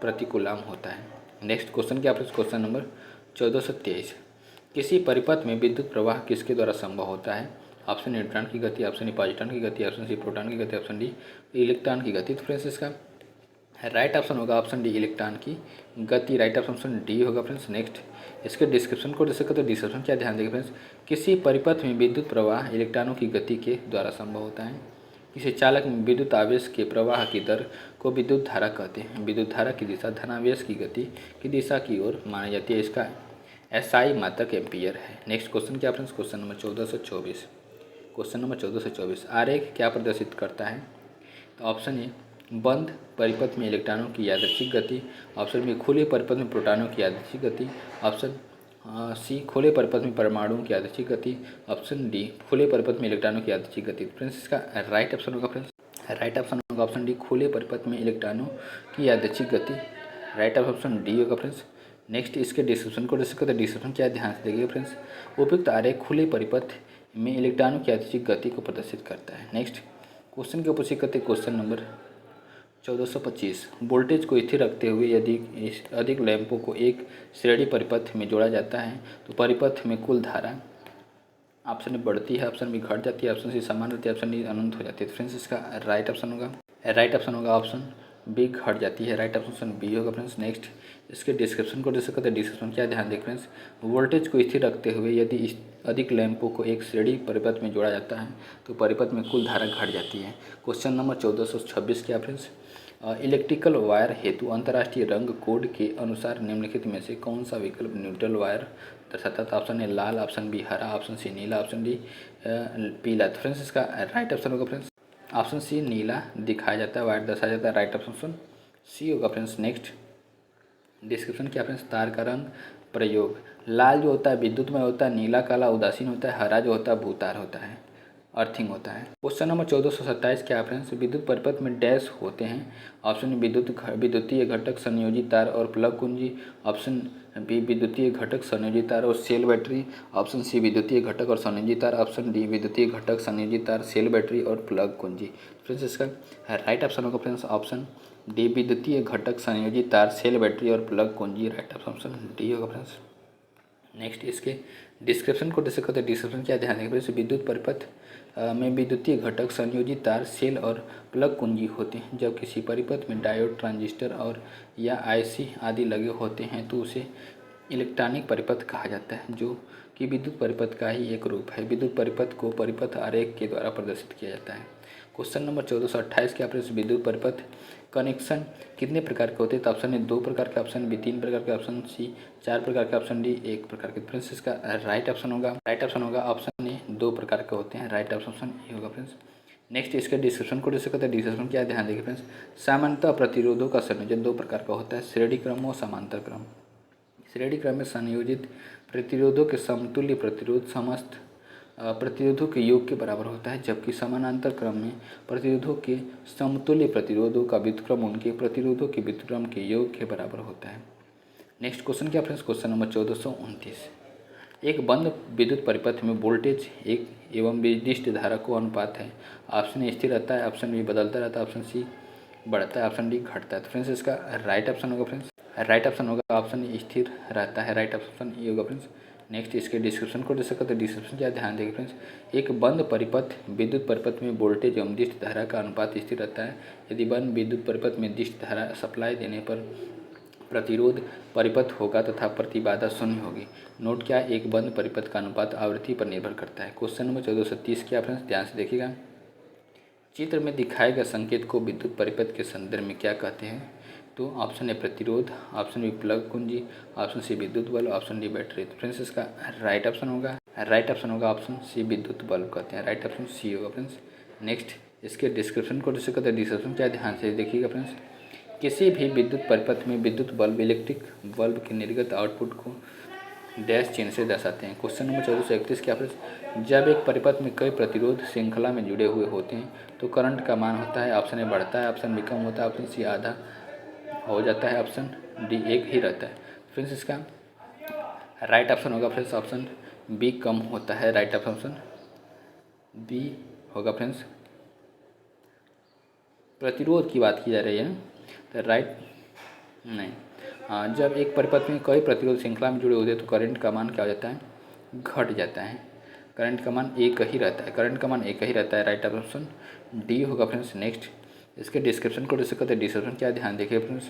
प्रति कूलाम होता है। नेक्स्ट क्वेश्चन क्या फ्रेंड्स, क्वेश्चन नंबर 1423। किसी परिपथ में विद्युत प्रवाह किसके द्वारा संभव होता है। ऑप्शन न्यूट्रॉन की गति, ऑप्शन ए पॉजिट्रॉन की गति, ऑप्शन सी प्रोटॉन की गति, ऑप्शन डी इलेक्ट्रॉन की गति। तो फ्रेंड्स इसका राइट ऑप्शन होगा ऑप्शन डी इलेक्ट्रॉन की गति। राइट ऑप्शन डी होगा फ्रेंड्स। नेक्स्ट इसके डिस्क्रिप्शन को डिस्कस करते हैं। डिस्क्रिप्शन क्या, ध्यान देंगे फ्रेंड्स। किसी परिपथ में विद्युत प्रवाह इलेक्ट्रॉनों की गति के द्वारा संभव होता है। किसी चालक में विद्युत आवेश के प्रवाह की दर को विद्युत धारा कहते हैं। विद्युत धारा की दिशा धनावेश की गति की दिशा की ओर मानी जाती है। इसका एसआई मात्रक एम्पियर है। नेक्स्ट क्वेश्चन क्या friends, question number 1424। Question number 1424 आरेख क्या प्रदर्शित करता है? तो ऑप्शन ए बंद परिपथ में इलेक्ट्रॉनों की यादृच्छिक गति, ऑप्शन बी खुले परिपथ में प्रोटॉनों की यादृच्छिक गति, ऑप्शन सी खुले परिपथ में परमाणुओं की यादृच्छिक गति, ऑप्शन डी खुले परिपथ में इलेक्ट्रॉनों की यादृच्छिक गति। फ्रेंड्स इसका राइट ऑप्शन होगा फ्रेंड्स, राइट ऑप्शन होगा ऑप्शन डी खुले परिपथ में इलेक्ट्रॉनों की यादृच्छिक गति। राइट ऑप्शन डी होगा फ्रेंड्स। नेक्स्ट इसके डिस्क्रिप्शन को देख सकते हैं। डिस्क्रिप्शन क्या ध्यान से देखिए फ्रेंड्स, उपयुक्त आरेख खुले परिपथ में इलेक्ट्रॉनों की यादृच्छिक गति को प्रदर्शित करता है। नेक्स्ट क्वेश्चन के ऊपर से करते क्वेश्चन नंबर 1425 वोल्टेज को स्थिर रखते हुए यदि अधिक लैंपों को एक श्रेणी परिपथ में जोड़ा जाता है तो परिपथ में कुल धारा ऑप्शन बी बढ़ती है, ऑप्शन बी घट जाती है, ऑप्शन सी समान रहती है, ऑप्शन डी अनंत हो जाती है। फ्रेंड्स इसका राइट ऑप्शन होगा ऑप्शन बी घट जाती है। राइट ऑप्शन बी होगा फ्रेंड्स। नेक्स्ट इसके डिस्क्रिप्शन को देख सकते हैं। डिस्क्रिप्शन क्या ध्यान दें फ्रेंड्स, वोल्टेज को स्थिर रखते हुए यदि अधिक लैंपों को एक श्रेणी परिपथ में जोड़ा जाता है तो परिपथ में कुल धारा घट जाती है। क्वेश्चन नंबर 1426 क्या फ्रेंड्स, इलेक्ट्रिकल वायर हेतु अंतर्राष्ट्रीय रंग कोड के अनुसार निम्नलिखित में से कौन सा विकल्प न्यूट्रल वायर दर्शाता है? ऑप्शन ए लाल, ऑप्शन बी हरा, ऑप्शन सी नीला, ऑप्शन डी पीला। तो फ्रेंड्स इसका राइट ऑप्शन होगा फ्रेंड्स ऑप्शन सी नीला दिखाया जाता है, वायर दर्शाया जाता है। राइट ऑप्शन सी होगा फ्रेंड्स। नेक्स्ट डिस्क्रिप्शन क्या फ्रेंड्स, तार का रंग प्रयोग, लाल जो होता है विद्युतमय होता है, नीला काला उदासीन होता है, हरा जो होता है भूतार होता है, अर्थिंग होता है। क्वेश्चन नंबर 1427 क्या फ्रेंड्स, विद्युत परिपथ में डैश होते हैं? ऑप्शन विद्युतीय घटक संयोजी तार और प्लग कुंजी, ऑप्शन बी विद्युतीय घटक संयोजी तार और सेल बैटरी, ऑप्शन सी विद्युतीय घटक और संयोजी तार, ऑप्शन डी विद्युतीय घटक संयोजी तार सेल बैटरी और प्लग कुंजी। फ्रेंड्स इसका राइट ऑप्शन होगा फ्रेंड्स ऑप्शन डी विद्युतीय घटक संयोजी तार सेल बैटरी और प्लग कुंजी। राइट ऑप्शन डी होगा फ्रेंड्स। नेक्स्ट इसके डिस्क्रिप्शन को देख सकते हैं। डिस्क्रिप्शन क्या ध्यान देंगे फ्रेंड्स, विद्युत परिपथ में विद्युतीय घटक संयोजी तार सेल और प्लग कुंजी होते हैं। जब किसी परिपथ में डायोड ट्रांजिस्टर और या आईसी आदि लगे होते हैं तो उसे इलेक्ट्रॉनिक परिपथ कहा जाता है, जो कि विद्युत परिपथ का ही एक रूप है। विद्युत परिपथ को परिपथ आरेख के द्वारा प्रदर्शित किया जाता है। क्वेश्चन नंबर 1428 के आपने विद्युत परिपथ कनेक्शन कितने प्रकार के होते हैं? तो ऑप्शन ए 2 प्रकार के, ऑप्शन बी 3 प्रकार के, ऑप्शन सी 4 प्रकार के, ऑप्शन डी 1 प्रकार के। फ्रेंड्स इसका राइट ऑप्शन होगा ऑप्शन ए 2 प्रकार के होते हैं। राइट ऑप्शन ए होगा फ्रेंड्स। नेक्स्ट इसके डिस्क्रिप्शन को देख सकते हैं। डिस्क्रिप्शन क्या ध्यान देखिए फ्रेंड्स, सामान्यतः प्रतिरोधों का संयोजन 2 प्रकार का होता है, श्रेणी क्रम और समांतर क्रम। श्रेणी क्रम में संयोजित प्रतिरोधों के समतुल्य प्रतिरोध समस्त प्रतिरोधों के योग के बराबर होता है, जबकि समानांतर क्रम में प्रतिरोधों के समतुल्य प्रतिरोधों का व्युत्क्रम उनके प्रतिरोधों के व्युत्क्रम के योग के बराबर होता है। नेक्स्ट क्वेश्चन क्या फ्रेंड्स, क्वेश्चन नंबर 1429 एक बंद विद्युत परिपथ में वोल्टेज एक एवं निर्दिष्ट धारा को अनुपात है। ऑप्शन ए स्थिर रहता है, ऑप्शन बी बदलता रहता है, ऑप्शन सी बढ़ता है, ऑप्शन डी घटता है। तो फ्रेंड्स इसका राइट ऑप्शन होगा फ्रेंड्स, राइट ऑप्शन होगा ऑप्शन ए स्थिर रहता है। राइट ऑप्शन ए होगा फ्रेंड्स। नेक्स्ट इसके डिस्क्रिप्शन को देख सकते हैं। डिस्क्रिप्शन क्या ध्यान देंगे फ्रेंड्स, एक बंद परिपथ विद्युत परिपथ में वोल्टेज एवं निर्दिष्ट धारा का अनुपात स्थिर रहता है। यदि बंद विद्युत परिपथ में निर्दिष्ट धारा सप्लाई देने पर प्रतिरोध परिपथ होगा तथा प्रतिबाधा शून्य होगी। नोट क्या, एक बंद परिपथ का अनुपात आवृत्ति पर निर्भर करता है। क्वेश्चन नंबर 1430 क्या फ्रेंड्स, ध्यान से देखिएगा। चित्र में दिखाए गए संकेत को विद्युत परिपथ के संदर्भ में क्या कहते हैं? तो ऑप्शन ए प्रतिरोध, ऑप्शन बी प्लग कुंजी, ऑप्शन सी विद्युत बल्ब, ऑप्शन डी बैटरी। तो फ्रेंड्स इसका राइट ऑप्शन होगा ऑप्शन सी विद्युत बल्ब कहते हैं। राइट ऑप्शन सी होगा फ्रेंड्स। नेक्स्ट इसके डिस्क्रिप्शन को देख सकते हैं। डिस्क्रिप्शन क्या ध्यान से देखिएगा फ्रेंड्स, किसी भी विद्युत परिपथ में विद्युत बल्ब इलेक्ट्रिक बल्ब के निर्गत आउटपुट को डैश चिन्ह से दर्शाते हैं। क्वेश्चन नंबर 1431 क्या फ्रेंड्स, जब एक परिपथ में कई प्रतिरोध श्रृंखला में जुड़े हुए होते हैं तो करंट का मान होता है, ऑप्शन ए बढ़ता है, ऑप्शन बी कम होता है, ऑप्शन सी आधा हो जाता है, ऑप्शन डी 1 ही रहता है। फ्रेंड्स इसका राइट ऑप्शन होगा फ्रेंड्स ऑप्शन बी कम होता है। राइट ऑप्शन बी होगा फ्रेंड्स। प्रतिरोध की बात की जा रही है तो राइट नहीं, हाँ, जब एक परिपथ में कई प्रतिरोध श्रृंखला में जुड़े होते हैं तो करंट का मान क्या हो जाता है, घट जाता है। करंट का मान एक ही रहता है। राइट ऑप्शन डी होगा फ्रेंड्स। नेक्स्ट इसके डिस्क्रिप्शन को देख सकते हैं। डिस्क्रिप्शन क्या ध्यान देखिए फ्रेंड्स,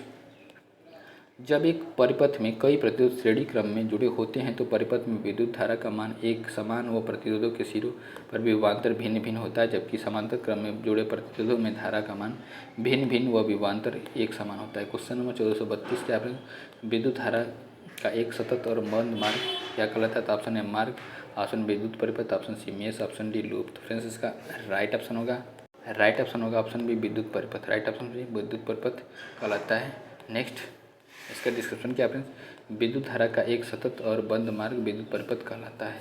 जब एक परिपथ में कई प्रतिरोध श्रेणी क्रम में जुड़े होते हैं तो परिपथ में विद्युत धारा का मान एक समान व प्रतिरोधों के सिरों पर विभवांतर भिन्न भिन्न होता है, जबकि समांतर क्रम में जुड़े प्रतिरोधों में धारा का मान भिन्न भिन्न व विभवांतर एक समान होता है। क्वेश्चन नंबर 1432 के आपने विद्युत धारा का एक सतत और बंद मार्ग क्या कहलाता है? तो ऑप्शन है मार्ग, ऑप्शन विद्युत परिपथ, ऑप्शन सी मेष, ऑप्शन डी लूप। तो फ्रेंड्स इसका राइट ऑप्शन होगा ऑप्शन बी विद्युत परिपथ। राइट ऑप्शन बी विद्युत परिपथ कहलाता है। नेक्स्ट इसका डिस्क्रिप्शन क्या फ्रेंड्स? विद्युत धारा का एक सतत और बंद मार्ग विद्युत परिपथ कहलाता है।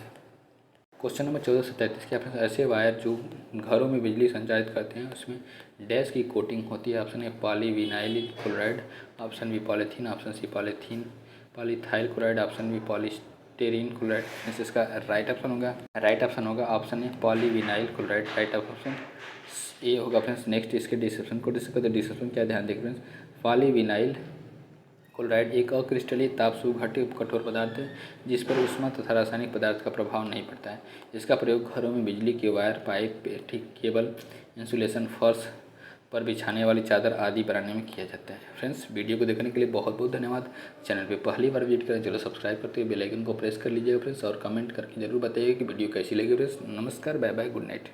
क्वेश्चन नंबर 1433 क्या फ्रेंड्स? ऐसे वायर जो घरों में बिजली संचारित करते हैं उसमें डैश की कोटिंग होती है। Option A polyvinyl chloride, option B polythene, option C polyethyl chloride, option B polystyrene chloride. इसका राइट ऑप्शन होगा option A polyvinyl chloride. Right option A होगा फ्रेंड्स। नेक्स्ट इसके डिस्क्रिप्शन को डिस्कस करते हैं। डिस्क्रिप्शन क्या ध्यान दें फ्रेंड्स? पॉलीविनाइल क्लोराइड एक अक्रिस्टलीय ताप सुघटे कठोर पदार्थ है जिस पर ऊष्मा तथा रासायनिक पदार्थ का प्रभाव नहीं पड़ता है। इसका प्रयोग घरों में बिजली के वायर, पाइप, केबल, इंसुलेशन, फर्श पर बिछाने वाली चादर आदि बनाने में किया जाता है। फ्रेंड्स वीडियो को देखने के लिए बहुत बहुत धन्यवाद। चैनल पे पहली बार विजिट करें चलो सब्सक्राइब करते हुए बेल आइकन को प्रेस कर लीजिएगा फ्रेंड्स, और कमेंट करके जरूर बताइएगा कि वीडियो कैसी लगी फ्रेंड्स। नमस्कार, बाय बाय, गुड नाइट।